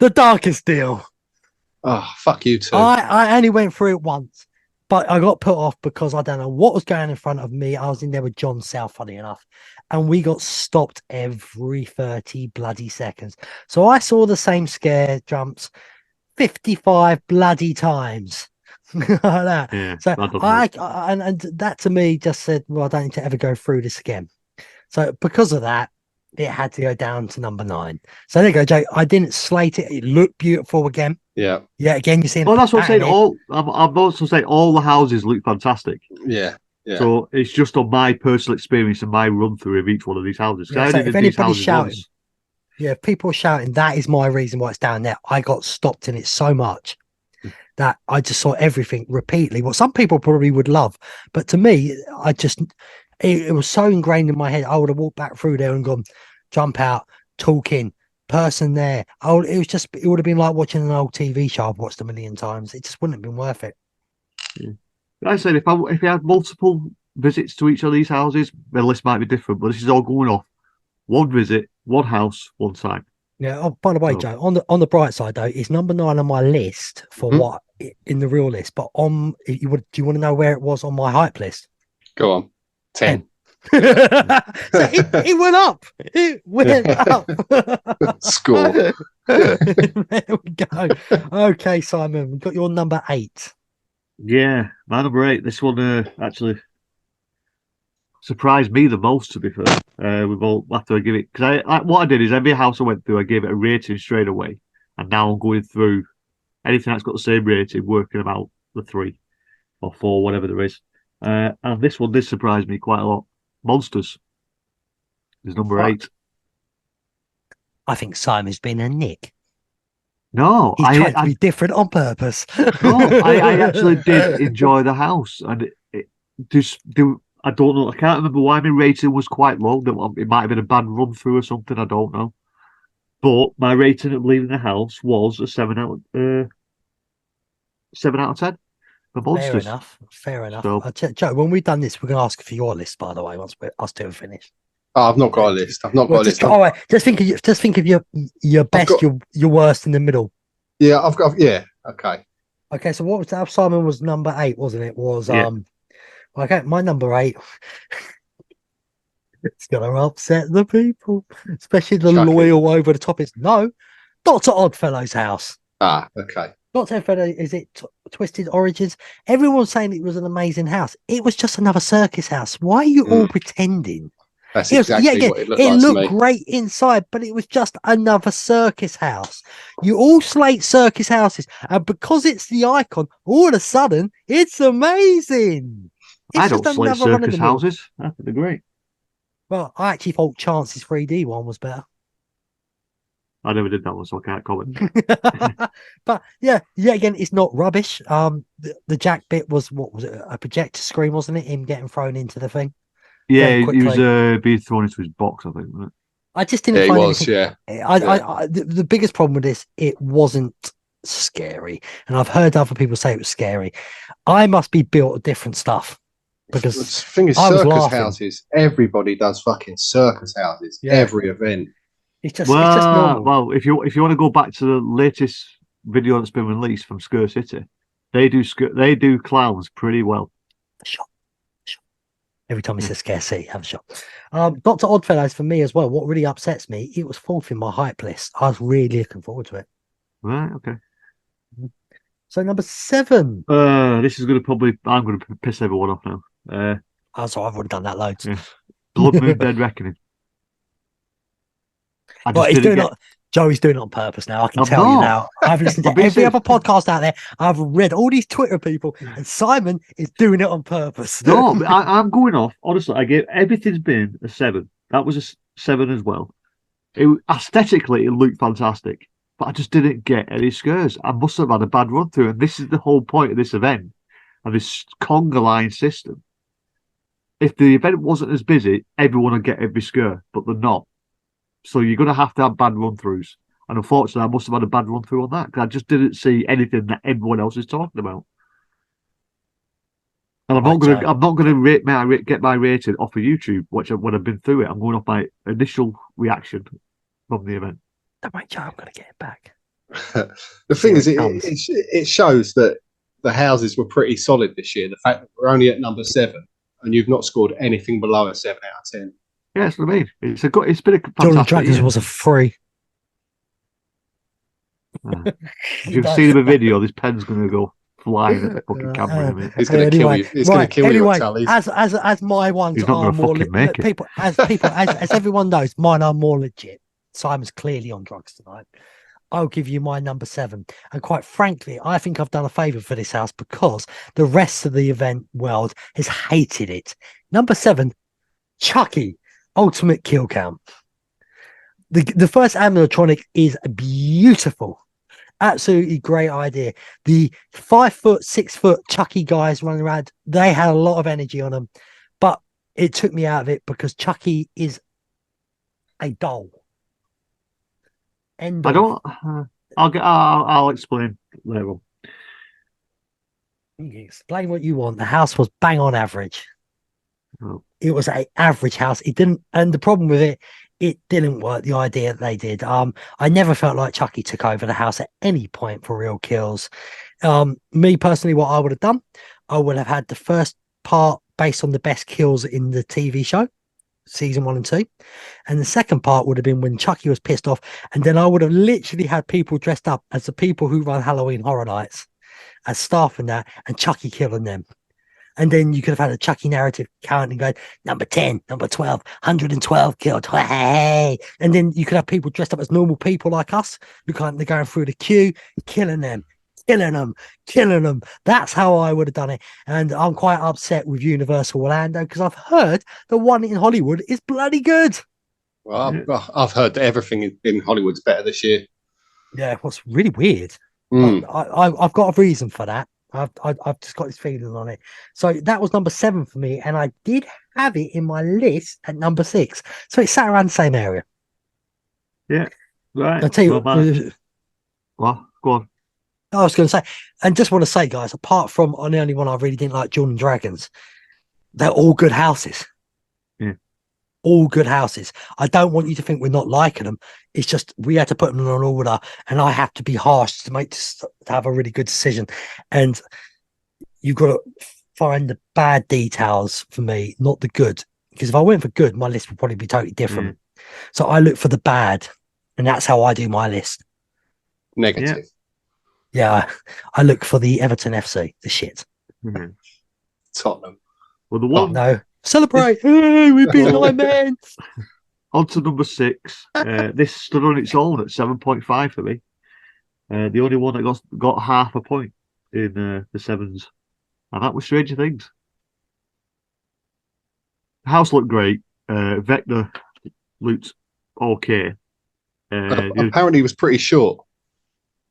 The Darkest Deal. Oh, fuck you too. I only went through it once, but I got put off because I don't know what was going in front of me. I was in there with John South, funny enough, and we got stopped every 30 bloody seconds. So I saw the same scare jumps 55 bloody times. Like that. Yeah, So and that to me just said, well, I don't need to ever go through this again. So because of that, it had to go down to number 9. So there you go, Joe. I didn't slate it. It looked beautiful again. Yeah. Yeah, again, you're seeing. Well, that's what I'm saying. I'm also saying all the houses look fantastic. Yeah. Yeah. So it's just on my personal experience and my run through of each one of these houses. Yeah, so if anybody's shouting, if people are shouting, that is my reason why it's down there. I got stopped in it so much that I just saw everything repeatedly. What some people probably would love, but to me, it was so ingrained in my head. I would have walked back through there and gone, jump out, talking, person there. It would have been like watching an old TV show I've watched a million times. It just wouldn't have been worth it. Yeah. Like I said, if you had multiple visits to each of these houses, the list might be different, but this is all going off one visit, one house, one time. Yeah. Oh, by the way, Joe, on the bright side though, it's number 9 on my list for what in the real list. But do you want to know where it was on my hype list? Go on. 10. So it went up. It went up. Score. There we go. Okay, Simon, we've got your number 8. Yeah, my number 8. This one actually surprised me the most, to be fair. We've all after I give it, because what I did is every house I went through, I gave it a rating straight away, and now I'm going through anything that's got the same rating, working about the 3 or 4, whatever there is. And this one did surprise me quite a lot. Monsters is number 8. I think Simon's been a nick. No, he's trying to be different on purpose. No, I actually did enjoy the house, and I don't know. I can't remember why my rating was quite low. It might have been a bad run through or something. I don't know. But my rating of leaving the house was a 7 out of 10. For Monsters. Fair enough. So, Joe, when we've done this, we're going to ask for your list, by the way, once us two have finished. Oh, I've not got a list. I've not got a list. All right, just think of your best, your worst in the middle. Yeah, I've got. Yeah, okay. Okay, so what was that? Simon was number 8, wasn't it? Okay, my number 8. It's gonna upset the people, especially the loyal over the top. It's Dr. Oddfellow's house. Ah, okay. Dr. Oddfellow, is it Twisted Origins? Everyone's saying it was an amazing house. It was just another circus house. Why are you all pretending? That's exactly what it looked like. It looked great inside, but it was just another circus house. You all slate circus houses, and because it's the icon, all of a sudden it's amazing. I don't slate circus houses. I think they're great. Well, I actually thought Chance's 3D one was better. I never did that one, so I can't comment. But yeah, again, it's not rubbish. The Jack bit was, what was it? A projector screen, wasn't it? Him getting thrown into the thing. Yeah, he was being thrown into his box, I think, wasn't it? I just didn't find anything. Yeah. The biggest problem with this, it wasn't scary, and I've heard other people say it was scary. I must be built of different stuff, because the thing is, circus houses. Everybody does fucking circus houses. Yeah. Every event. It's just normal. Well, if you want to go back to the latest video that's been released from Scare City, they do clowns pretty well. Shot. Every time he says Scare City, have a shot. Dr. Oddfellows for me as well. What really upsets me, it was 4th in my hype list. I was really looking forward to it. Right, okay. So number 7. This is I'm going to piss everyone off now. I've already done that loads. Yeah. Blood Moon Dead Reckoning. Joey's doing it on purpose now. I can tell you now. I've listened to every other podcast out there. I've read all these Twitter people, and Simon is doing it on purpose. No, I'm going off. Honestly, I gave everything's been a 7. That was a 7 as well. Aesthetically, it looked fantastic, but I just didn't get any scares. I must have had a bad run through, and this is the whole point of this event, of this conga line system. If the event wasn't as busy, everyone would get every scare, but they're not. So you're going to have bad run-throughs. And unfortunately, I must have had a bad run-through on that, because I just didn't see anything that everyone else is talking about. And I'm Right, not going to. Joe. I'm not going to get my rating off of YouTube. When I've been through it, I'm going off my initial reaction from the event. Don't worry, Joe. I'm going to get it back. The thing Here is, it comes. it shows that the houses were pretty solid this year. The fact that we're only at number 7 and you've not scored anything below a 7 out of 10. Yeah, that's what I mean. It's been a Jordan fantastic Dragons year. was a 3. If you've seen the video, this pen's going to go flying at the fucking camera in a minute. It's going to kill you. It's going to kill you at tallies. As my ones He's not are gonna more fucking make it. people as everyone knows, mine are more legit. Simon's clearly on drugs tonight. I'll give you my number 7. And quite frankly, I think I've done a favour for this house because the rest of the event world has hated it. Number 7, Chucky, Ultimate Kill Count. The first animatronic is beautiful. Absolutely great idea. The 5 foot, 6 foot Chucky guys running around, they had a lot of energy on them, but it took me out of it because Chucky is a doll. I don't. I'll explain later on. You can explain what you want. The house was bang on average. Oh. It was an average house. It didn't, and the problem with it didn't work. The idea that they did. I never felt like Chucky took over the house at any point for real kills. Me personally, what I would have done, I would have had the first part based on the best kills in the TV show, season 1 and 2, and the second part would have been when Chucky was pissed off, and then I would have literally had people dressed up as the people who run Halloween Horror Nights as staff in that, and Chucky killing them. And then you could have had a Chucky narrative counting, going number 10, number 12, 112 killed. Hey! And then you could have people dressed up as normal people like us who they're going through the queue, killing them. That's how I would have done it. And I'm quite upset with Universal Orlando because I've heard the one in Hollywood is bloody good. Well, I've heard that everything in Hollywood's better this year. Yeah, what's really weird. I've got a reason for that. I've just got this feeling on it. So that was number 7 for me, and I did have it in my list at number 6. So it sat around the same area. Yeah, right. I'll tell you what. Go on. I was going to say, and just want to say, guys, apart from on the only one I really didn't like, Jordan Dragons, they're all good houses. Yeah. All good houses. I don't want you to think we're not liking them. It's just we had to put them in an order, and I have to be harsh to have a really good decision. And you've got to find the bad details for me, not the good. Because if I went for good, my list would probably be totally different. So I look for the bad, and that's how I do my list. Negative. Yeah, I look for the Everton FC, the shit. Mm-hmm. Tottenham. Well, the one. No. Celebrate. Hey, we've been 9 men. On to number 6. This stood on its own at 7.5 for me. The only one that got half a point in the 7s. And that was Stranger Things. The house looked great. Vector looked okay. Apparently, it was pretty short.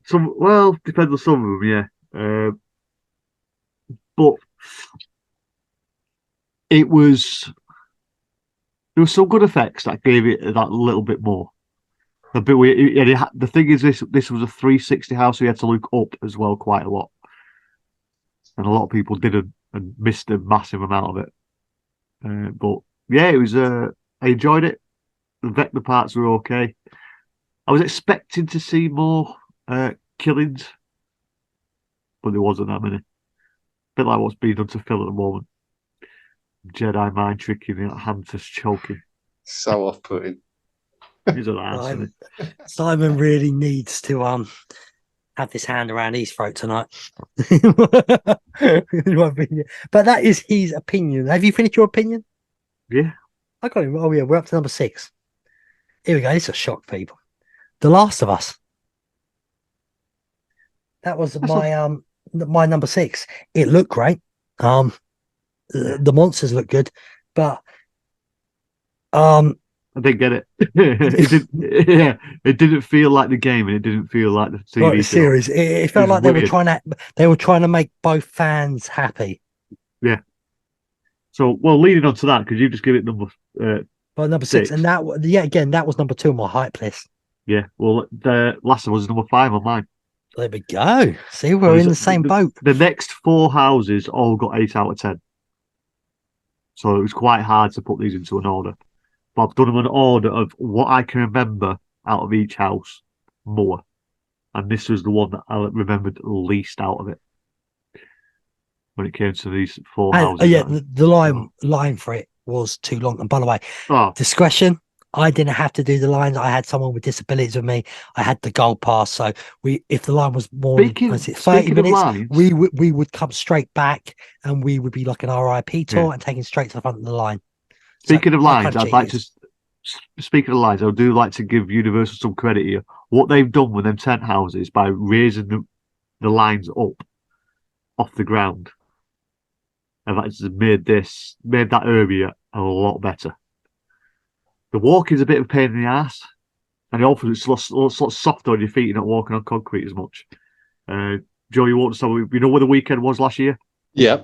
Depends on some of them, yeah. But there was some good effects that gave it that little bit more. The thing is, this was a 360 house, so you had to look up as well quite a lot, and a lot of people didn't and missed a massive amount of it. But yeah, it was. I enjoyed it. The Vector parts were okay. I was expecting to see more killings, but there wasn't that many. A bit like what's being done to Phil at the moment. Jedi mind tricking, Hunter's choking. So off-putting. He's an ass. Simon really needs to have this hand around his throat tonight. In my opinion. But that is his opinion. Have you finished your opinion? Yeah. I got him. Oh yeah, we're up to number 6. Here we go. This is a shock, people. The Last of Us. That was my number 6. It looked great. The monsters look good, but I didn't get it. It didn't feel like the game, and it didn't feel like the TV series. It felt like they were trying to make both fans happy. Yeah. So, leading on to that, could you just give it number number 6, and that was number 2 on my hype list. Yeah. Well, the Last of Us is number 5 on mine. There we go. See, we're in the same boat. The next 4 houses all got 8 out of 10. So it was quite hard to put these into an order. But I've done them an order of what I can remember out of each house more. And this was the one that I remembered least out of it when it came to these 4 houses. Yeah, the line for it was too long. And by the way, discretion. I didn't have to do the lines. I had someone with disabilities with me. I had the gold pass. So if the line was more than 30 minutes, we would come straight back and we would be like an RIP tour and taking straight to the front of the line. Speaking of lines, I'd like to speaking of lines, I do like to give Universal some credit here. What they've done with them tent houses by raising the lines up off the ground, have actually made that area a lot better. The walk is a bit of a pain in the ass, and hopefully it's a lot softer on your feet. You're not walking on concrete as much. Joe, you won't know where the weekend was last year? Yeah.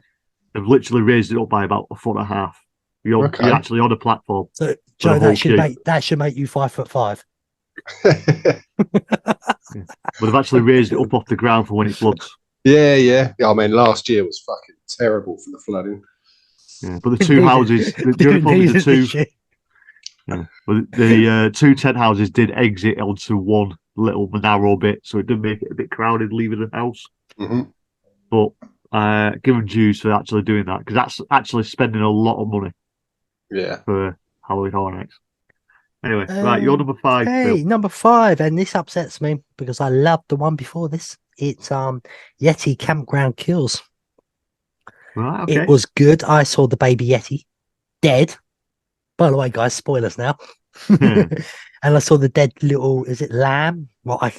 They've literally raised it up by about 1.5 feet. You're actually on a platform. So, Joe, that should make you 5'5". But they've actually raised it up off the ground for when it floods. Yeah. I mean, last year was fucking terrible for the flooding. Yeah, but the 2 houses, the only problem is the 2. Yeah, but the 2 tent houses did exit onto one little narrow bit, so it did make it a bit crowded leaving the house. Mm-hmm. But give them dues for actually doing that, because that's actually spending a lot of money. Yeah. For Halloween Horror Nights. Anyway, right, you're number 5. Hey, Bill. number 5, and this upsets me because I loved the one before this. It's Yeti Campground Kills. Right, okay. It was good. I saw the baby Yeti dead. By the way, guys, spoilers now. And I saw the dead little, is it lamb? Well, I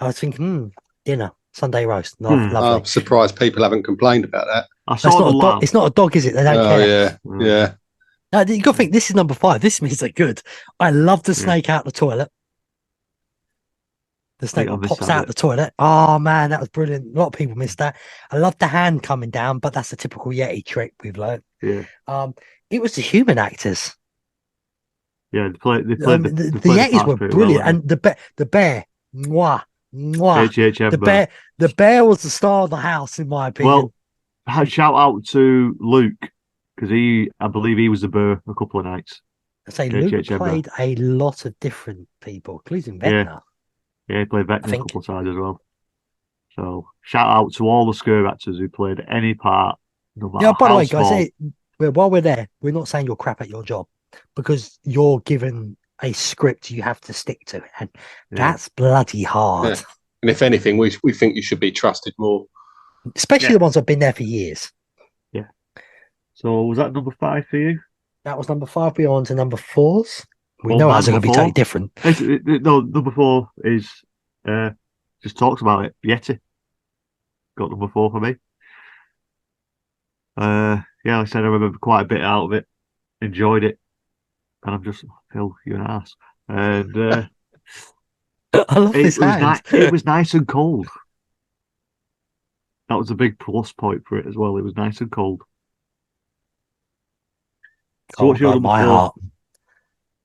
was thinking, dinner, Sunday roast. Lovely. I'm surprised people haven't complained about that. It's not a dog, is it? They don't care. Yeah. No, you got to think, this is number 5. This means they're good. I love the snake out the toilet. The snake pops out the toilet. Oh, man, that was brilliant. A lot of people missed that. I love the hand coming down, but that's a typical Yeti trick we've learned. Yeah. It was the human actors. Yeah, the Yetis were brilliant, well, and the bear, mwah. HHN. The bear was the star of the house, in my opinion. Well, shout out to Luke, because I believe he was the bear a couple of nights. I say Luke played a lot of different people, including Vecna. Yeah, he played Vecna a couple of times as well. So shout out to all the scare actors who played any part. No matter by the way, guys, while we're there, we're not saying you're crap at your job, because you're given a script you have to stick to, and that's bloody hard. Yeah. And if anything, we think you should be trusted more, especially the ones that've been there for years. Yeah. So was that number 5 for you? That was number 5. We're on to number 4s. We know ours are going to be totally different. No, number 4 is just talks about it. Yeti got number 4 for me. Like I said, I remember quite a bit out of it. Enjoyed it. And I'm just, Phil, you're an ass. And I love this hand. It was nice and cold. That was a big plus point for it as well. It was nice and cold. So what's your number 4?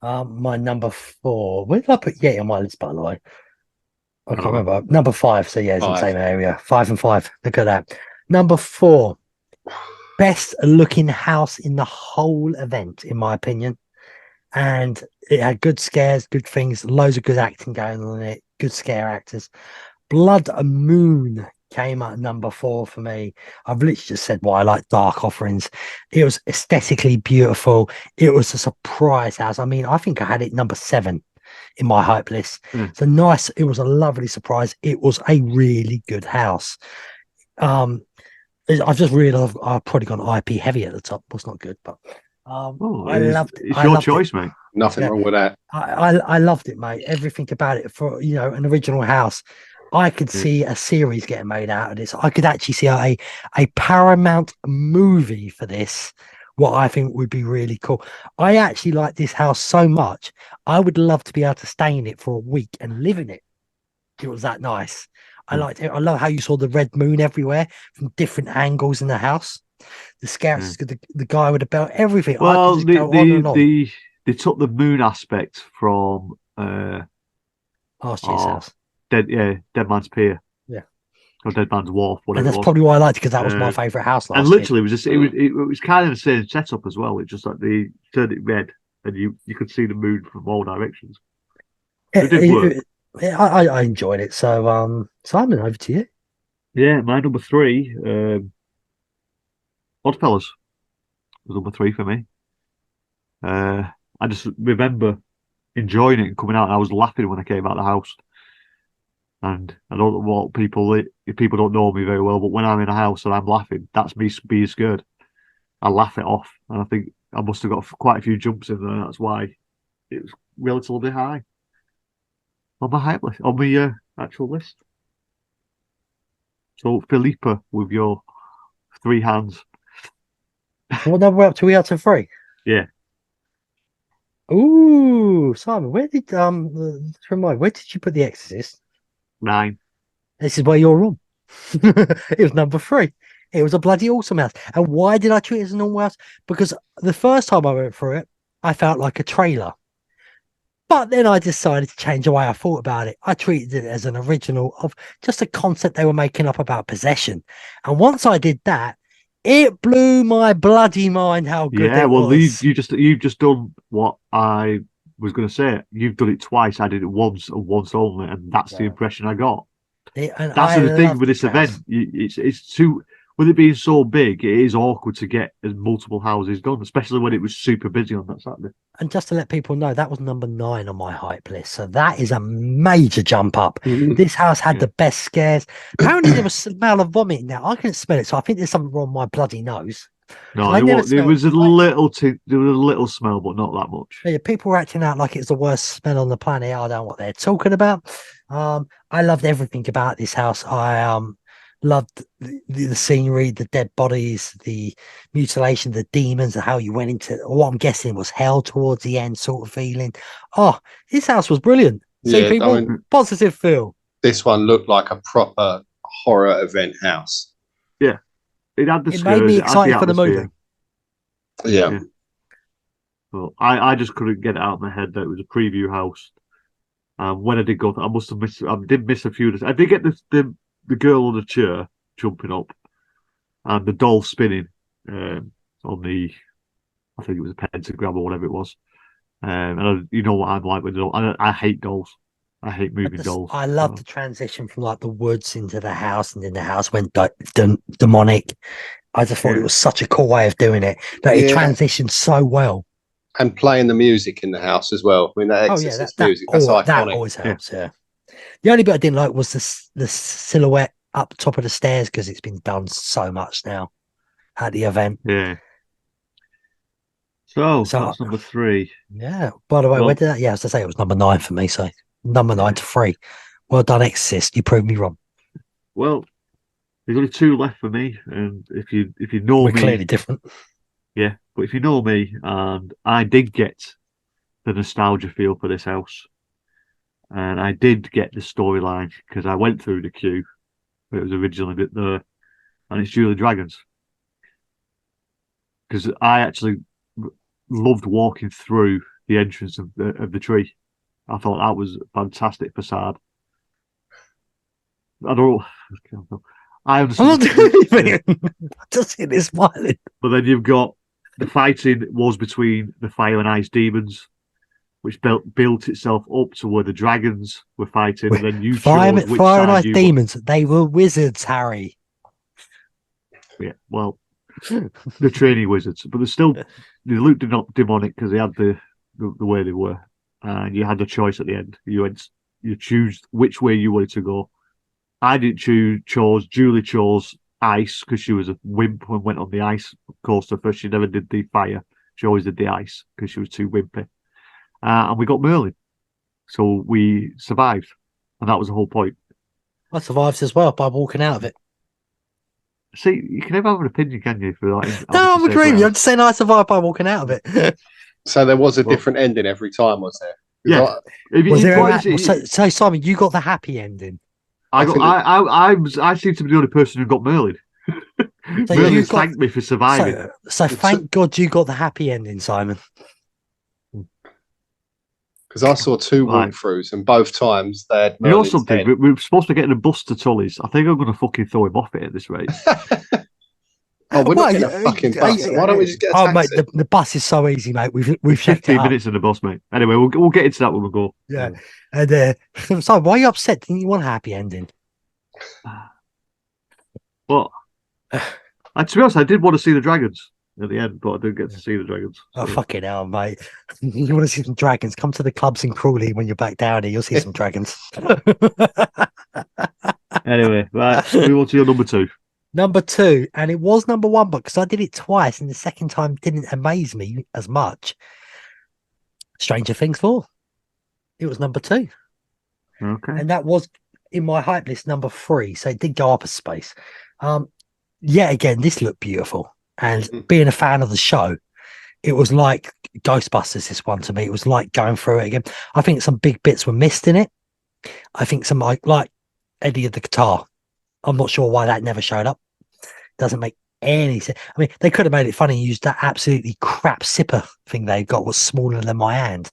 Heart. My number 4. Where did I put Yeti on my list, by the way? I can't remember. Number 5. So yeah, it's in the same area. 5 and 5. Look at that. Number 4. Best looking house in the whole event, in my opinion. And it had good scares, good things, loads of good acting going on in it, good scare actors. Blood Moon came at number 4 for me. I've literally just said why I like Dark Offerings. It was aesthetically beautiful. It was a surprise house. I mean, I think I had it number 7 in my hype list. So nice. It was a lovely surprise. It was a really good house. I've just realised I've probably gone IP heavy at the top. Was not good, but I loved it. It's your choice, mate. Nothing wrong with that. I loved it, mate. Everything about it. For an original house, I could see a series getting made out of this. I could actually see a Paramount movie for this. What I think would be really cool. I actually like this house so much. I would love to be able to stay in it for a week and live in it. It was that nice. I liked it. I love how you saw the red moon everywhere from different angles in the house. The scouts, the guy with the belt, everything. Well, they took the moon aspect from last year's house. Dead Man's Pier. Yeah. or Dead Man's Wharf, whatever. And that's it was. probably why I liked it, because that was my favourite house last And year. literally, it was kind of the same setup as well. It's just like they turned it red, and you could see the moon from all directions. It did work. I enjoyed it. So, Simon, over to you. Yeah, my number 3, Oddfellas was number 3 for me. I just remember enjoying it and coming out, and I was laughing when I came out of the house. And I don't know what people don't know me very well, but when I'm in a house and I'm laughing, that's me being scared. I laugh it off, and I think I must have got quite a few jumps in there. That's why it was relatively high on my hype list, on my actual list. So, Philippa, with your 3 hands. What number we're up to? We up to 3. Yeah. Ooh, Simon, where did where did you put The Exorcist? 9. This is where you're wrong. It was number 3. It was a bloody awesome house. And why did I treat it as a normal house? Because the first time I went through it, I felt like a trailer. But then I decided to change the way I thought about it. I treated it as an original of just a concept they were making up about possession. And once I did that, it blew my bloody mind how good it was. You've just done what I was going to say. You've done it twice. I did it once and once only, and that's the impression I got. That's the thing with this event. It's too. With it being so big, it is awkward to get as multiple houses done, especially when it was super busy on that Saturday. And just to let people know, that was number 9 on my hype list. So that is a major jump up. This house had the best scares. Apparently, there was a smell of vomit now. I couldn't smell it, so I think there's something wrong with my bloody nose. No, there was a little smell, but not that much. Yeah, people were acting out like it's the worst smell on the planet. I don't know what they're talking about. I loved everything about this house. I loved the scenery, the dead bodies, the mutilation, the demons, and how you went into what I'm guessing was hell towards the end sort of feeling. Oh, this house was brilliant. See, people, positive feel. This one looked like a proper horror event house. Yeah. It had the It made me excited for the movie. Yeah. Well, I just couldn't get it out of my head that it was a preview house. When I did go, I must have missed. I did miss a few. I did get the girl on the chair jumping up, and the doll spinning on the. I think it was a pentagram or whatever it was. And you know what I'm like with dolls. I hate dolls. I hate moving dolls. I love the transition from like the woods into the house, and then the house went demonic. I just thought it was such a cool way of doing it. That it transitioned so well. And playing the music in the house as well. I mean, that Exorcist music, that's iconic. That always helps, yeah. The only bit I didn't like was the silhouette up top of the stairs, because it's been done so much now at the event. Yeah. So that's number 3. Yeah. By the way, where did that? Yeah, as I say, it was number 9 for me. So number 9 to 3. Well done, Exorcist. You proved me wrong. Well, there's only 2 left for me, and if you know me, we're clearly different. Yeah, but if you know me, and I did get the nostalgia feel for this house, and I did get the storyline because I went through the queue. It was originally a bit there, and it's Julie Dragons. Because I actually loved walking through the entrance of the tree. I thought that was a fantastic facade. I don't know. I understand. I'm not doing anything. Just see this smiling. But then you've got the fighting was between the fire and ice demons, which built itself up to where the dragons were fighting, and then you fire and ice demons. They were wizards, Harry. Yeah, well, the training wizards, but they looked demonic because they had the way they were, and you had the choice at the end. You choose which way you wanted to go. I didn't chose. Julie chose ice because she was a wimp and went on the ice coaster first. She never did the fire. She always did the ice because she was too wimpy. And we got Merlin. So we survived. And that was the whole point. I survived as well by walking out of it. See, you can never have an opinion, can you? For that? No, I'm agreeing with you. I'm just saying I survived by walking out of it. So there was a different ending every time, was there? Yeah. So Simon, you got the happy ending. I seem to be the only person who got Merlin. So Merlin thanked me for surviving. So thank God you got the happy ending, Simon. Because I saw two Right. walkthroughs, and both times they had You know Merlin's something? head. We're supposed to get in a bus to Tully's. I think I'm going to fucking throw him off it at this rate. Oh, we're Well, not getting a fucking bus. Why don't we just get a oh, taxi? mate, the bus is so easy, mate. We've It's checked it 15 out. minutes in the bus, mate. Anyway, we'll get into that when we go. Yeah. And so why are you upset? Didn't you want a happy ending? Well, to be honest, I did want to see the dragons at the end, but I didn't get to see the dragons. Oh, fucking hell, mate. You want to see some dragons? Come to the clubs in Crawley when you're back down here. You'll see some dragons. Anyway, right, move on to your number 2. Number 2, and it was number 1, but because I did it twice and the second time didn't amaze me as much. Stranger Things 4. It was number 2. Okay. And that was in my hype list number 3. So it did go up a space. Yeah, again, this looked beautiful. And being a fan of the show, it was like Ghostbusters, this one to me. It was like going through it again. I think some big bits were missed in it. I think some like Eddie of the guitar. I'm not sure why that never showed up. Doesn't make any sense. I mean, they could have made it funny and used that absolutely crap sipper thing they got was smaller than my hand.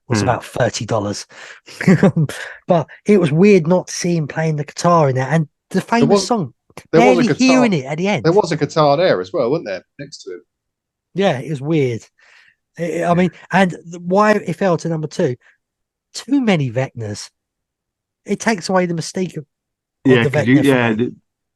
Was about $30. But it was weird not to see him playing the guitar in there. And the famous song, barely hearing it at the end. There was a guitar there as well, wasn't there, next to him? Yeah, it was weird. I mean, and why it fell to number 2, too many Vecnas. It takes away the mystique of the Vecna.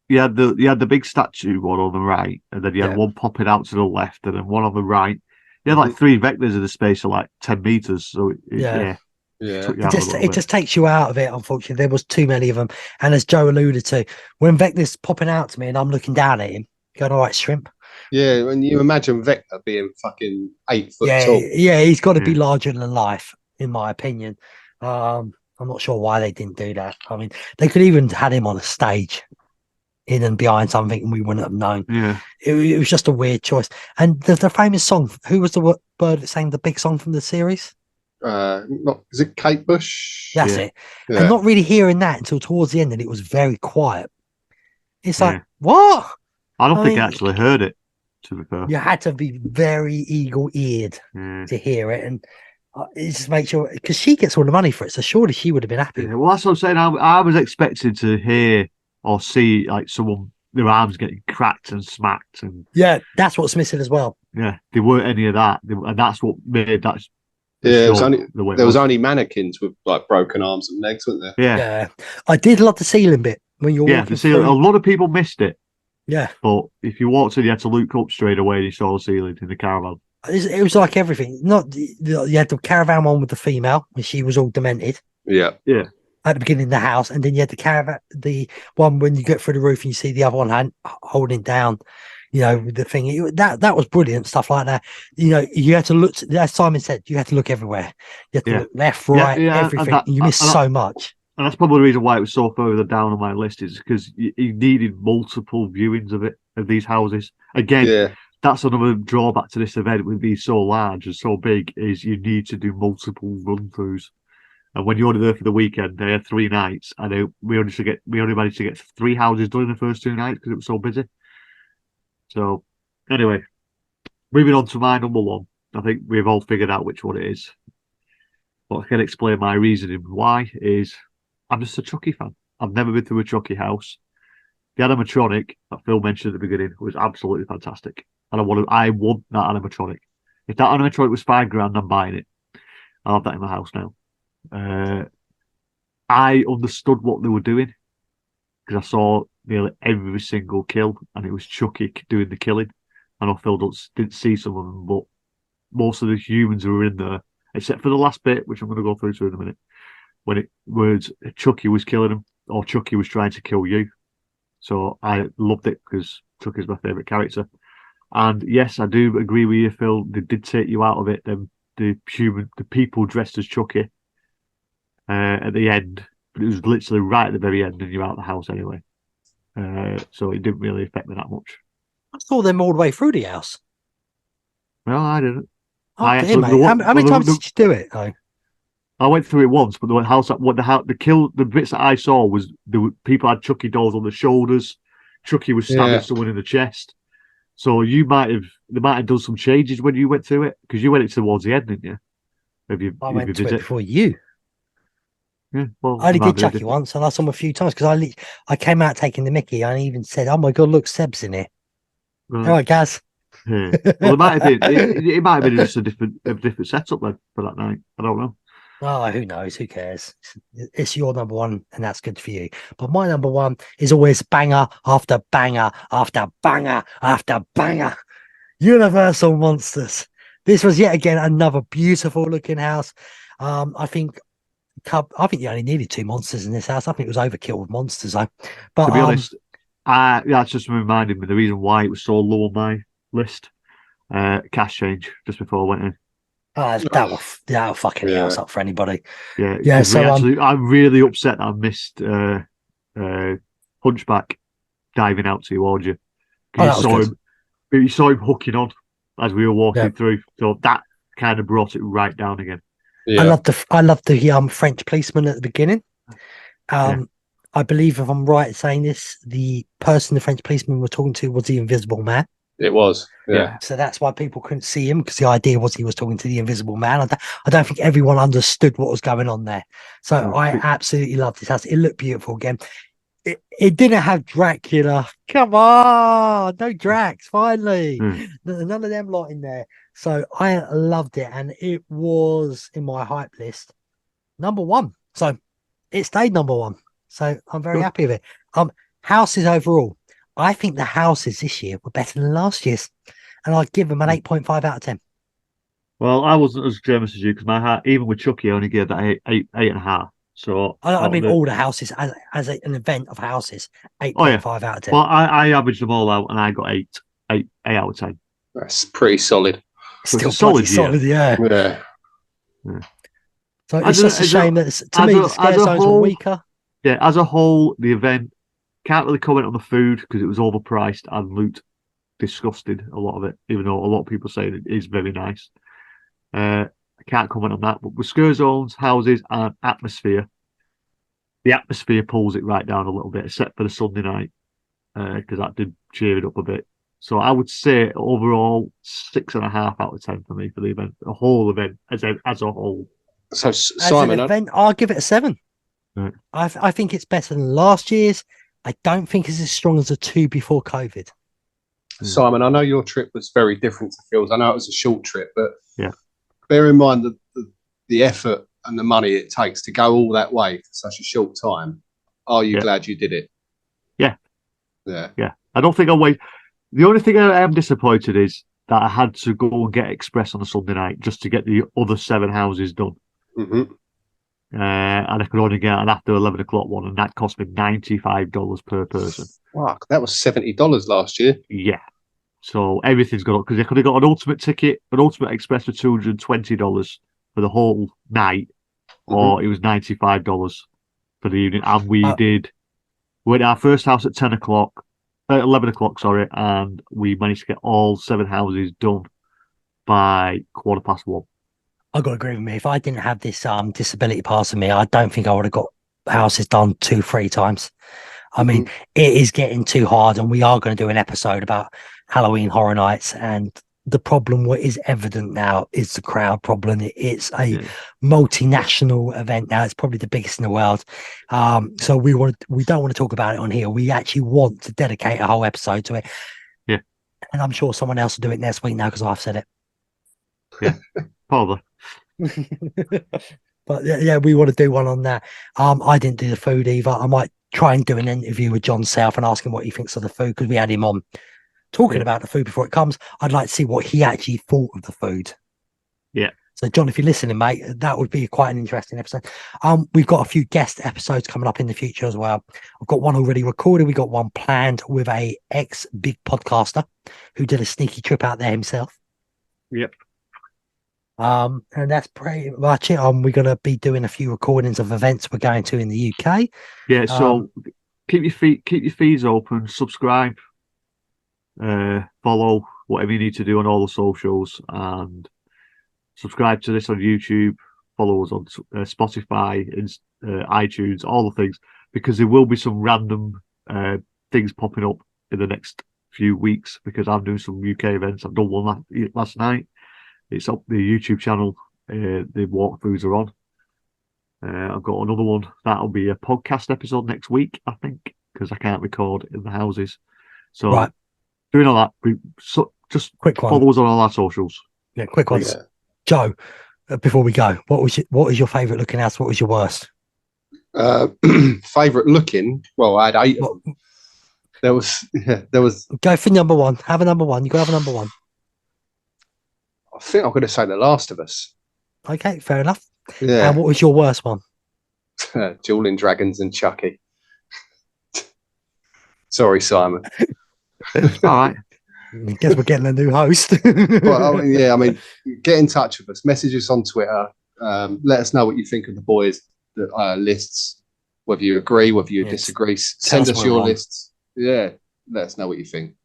You had the big statue one on the right, and then you had one popping out to the left, and then one on the right. You had like 3 Vecnas in the space of like 10 meters. So Yeah. It just takes you out of it. Unfortunately, there was too many of them. And as Joe alluded to, when Vecna's popping out to me and I'm looking down at him, going, "All right, shrimp." Yeah, when you imagine Vecna being fucking 8 foot tall. Yeah, he's got to be larger than life, in my opinion. I'm not sure why they didn't do that. I mean, they could even had him on a stage, in and behind something, and we wouldn't have known. Yeah, it was just a weird choice. And the famous song, who was the bird that sang the big song from the series? Is it Kate Bush? That's it. Yeah. And not really hearing that until towards the end, and it was very quiet. It's like, what? I don't think I actually heard it, to be fair. You had to be very eagle-eared to hear it, and it just makes sure, because she gets all the money for it, so surely she would have been happy. Yeah, well, that's what I'm saying. I was expecting to hear or see like someone, their arms getting cracked and smacked, and that's what's missing as well. Yeah, there weren't any of that, and that's what made that. Yeah, there was only mannequins with like broken arms and legs, weren't there? Yeah. I did love the ceiling bit when you're walking through. A lot of people missed it. Yeah, but if you walked in, you had to look up straight away and you saw the ceiling in the caravan. It was like everything. You had the caravan one with the female when she was all demented. Yeah. At the beginning of the house, and then you had the one when you get through the roof and you see the other one hand holding down, the thing. That was brilliant, stuff like that. You had to look, as Simon said, you had to look everywhere. You had to look left, right, everything. You missed so much. And that's probably the reason why it was so further down on my list, is because you needed multiple viewings of these houses. Again, that's another drawback to this event with being so large and so big, is you need to do multiple run-throughs. And when you're only there for the weekend, they had 3 nights, and we only managed to get 3 houses done in the first 2 nights because it was so busy. So, anyway, moving on to my number 1. I think we've all figured out which one it is. But I can explain my reasoning why. Is I'm just a Chucky fan. I've never been to a Chucky house. The animatronic that Phil mentioned at the beginning was absolutely fantastic, and I want that animatronic. If that animatronic was $5,000, I'm buying it. I'll have that in my house now. I understood what they were doing because I saw nearly every single kill, and it was Chucky doing the killing. I know Phil didn't see some of them, but most of the humans who were in there, except for the last bit, which I'm going to go through to in a minute, when it was Chucky was killing them, or Chucky was trying to kill you. So I loved it because Chucky's my favourite character. And yes, I do agree with you, Phil. They did take you out of it. The people dressed as Chucky at the end, but it was literally right at the very end, and you're out of the house anyway. So it didn't really affect me that much. I saw them all the way through the house. Well, I didn't. Mate. How many times did you do it? I went through it once, but the bits that I saw was people had Chucky dolls on the shoulders. Chucky was stabbing someone in the chest. So they might have done some changes when you went through it, because you went it towards the end, didn't you? If you went to it visit. before you. Yeah, well, I only did Chucky once, and I saw him a few times because I came out taking the Mickey, and I even said, "Oh my god, look, Seb's in here." Right. All right, Gaz. Yeah. Well, it might have been. It might have been just a different setup then for that night. I don't know. Oh, who knows? Who cares? It's your number one, and that's good for you. But my number one is always banger after banger after banger after banger. Universal Monsters. This was yet again another beautiful looking house. I think you only needed 2 monsters in this house. I think it was overkill with monsters though. But to be honest, that's just reminded me the reason why it was so low on my list. Cash change just before I went in. That'll fucking the house up for anybody. Yeah. So I'm really upset that I missed Hunchback diving out towards you. You saw him hooking on as we were walking through. So that kind of brought it right down again. Yeah. I love the French policeman at the beginning. I believe, if I'm right in saying this, the person the French policeman were talking to was the Invisible Man. It was, yeah. So that's why people couldn't see him, because the idea was he was talking to the Invisible Man. I don't think everyone understood what was going on there. So I absolutely loved this house. It looked beautiful again. It didn't have Dracula. Come on, no Drax. Finally, none of them lot in there. So I loved it, and it was in my hype list number 1. So it stayed number 1. So I'm very happy with it. Houses overall, I think the houses this year were better than last year's, and I'd give them an 8.5 out of 10. Well, I wasn't as generous as you, because my heart, even with Chucky, I only gave that 8.5. So I mean, all the houses as an event of houses, 8.5 out of 10. Well, I averaged them all out, and I got 8 out of 10. That's pretty solid. Still solid, yeah. So it's just a shame that to me the scare zones were weaker. Yeah, as a whole, the event, can't really comment on the food because it was overpriced and looked disgusting, a lot of it, even though a lot of people say it is very nice. I can't comment on that, but with scare zones, houses, and atmosphere, the atmosphere pulls it right down a little bit, except for the Sunday night, because that did cheer it up a bit. So I would say overall 6.5 out of 10 for me for the event, the whole event as a whole. So Simon, I'll give it a 7. Right. I think it's better than last year's. I don't think it's as strong as the 2 before COVID. Simon, I know your trip was very different to Phil's. I know it was a short trip, but bear in mind the effort and the money it takes to go all that way for such a short time. Are you glad you did it? Yeah. Yeah. I don't think I'll wait. The only thing I am disappointed is that I had to go and get Express on a Sunday night just to get the other 7 houses done. Mm-hmm. And I could only get an after 11 o'clock one, and that cost me $95 per person. Fuck, that was $70 last year. Yeah. So everything's gone up, because they could have got an ultimate ticket, an ultimate express for $220 for the whole night, or it was $95 for the evening. And we went our first house at 11 o'clock, sorry, and we managed to get all 7 houses done by 1:15. I've got to agree with me. If I didn't have this disability pass in me, I don't think I would have got houses done 2-3 times. I mean, it is getting too hard, and we are going to do an episode about Halloween Horror Nights, and the problem what is evident now is the crowd problem. It's a multinational event now. It's probably the biggest in the world. So we don't want to talk about it on here. We actually want to dedicate a whole episode to it. Yeah. And I'm sure someone else will do it next week now, because I've said it. Yeah, probably. But yeah, we want to do one on that. I didn't do the food either. I might try and do an interview with John South and ask him what he thinks of the food, because we had him on talking about the food before it comes. I'd like to see what he actually thought of the food. Yeah. So John, if you're listening, mate, that would be quite an interesting episode. We've got a few guest episodes coming up in the future as well. I've got one already recorded. We got one planned with a ex-big podcaster who did a sneaky trip out there himself. Yep. And that's pretty much it. We're going to be doing a few recordings of events we're going to in the UK. Yeah, so keep your feeds open, subscribe, follow, whatever you need to do on all the socials, and subscribe to this on YouTube, follow us on Spotify, iTunes, all the things, because there will be some random things popping up in the next few weeks, because I'm doing some UK events. I've done one last night. It's up the YouTube channel The walkthroughs are on. I've got another one. That'll be a podcast episode next week, I think, because I can't record in the houses. So Right. doing all that, just Quick one. follow us on all our socials. Yeah, quick ones. Yeah. Joe, before we go, what was your favourite looking house? What was your worst? Favorite looking? Well, I had 8 of them. There was. Go for number one. Have a number one. You got to have a number one. I think I'm going to say The Last of Us. Okay, fair enough. Yeah. And what was your worst one? Dueling Dragons and Chucky. Sorry, Simon. All right. I guess we're getting a new host. Well, I mean, get in touch with us. Message us on Twitter. Let us know what you think of the boys' lists. Whether you agree, whether you disagree. Send us your lists. Yeah, let us know what you think.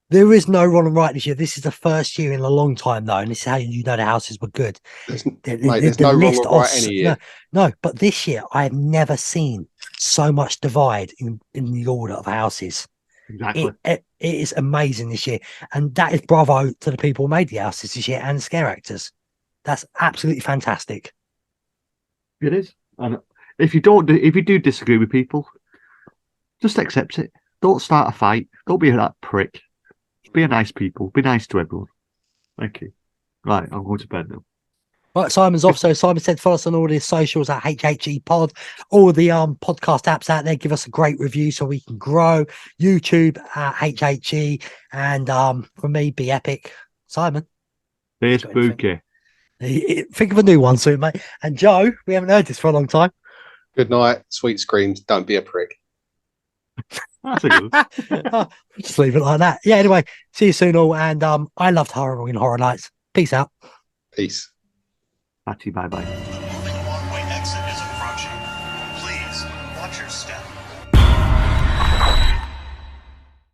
There is no wrong and right this year. This is the first year in a long time, though, and this is how you know the houses were good. There's no wrong or right any year. No, but this year I have never seen so much divide in the order of houses. Exactly. It is amazing this year, and that is bravo to the people who made the houses this year and the scare actors. That's absolutely fantastic. It is. And if you do disagree with people, just accept it. Don't start a fight. Don't be that prick. Be a nice people. Be nice to everyone. Thank you. Right, I'm going to bed now. Right, Simon's off. So Simon said follow us on all the socials at HHE Pod. All the podcast apps out there. Give us a great review so we can grow. YouTube at HHE. And for me, be epic. Simon. Be spooky. Think of a new one soon, mate. And Joe, we haven't heard this for a long time. Good night. Sweet screams. Don't be a prick. That's a good one. Just leave it like that. Yeah, anyway, see you soon all. And I loved Halloween Horror Nights. Peace out. Peace. Bye bye.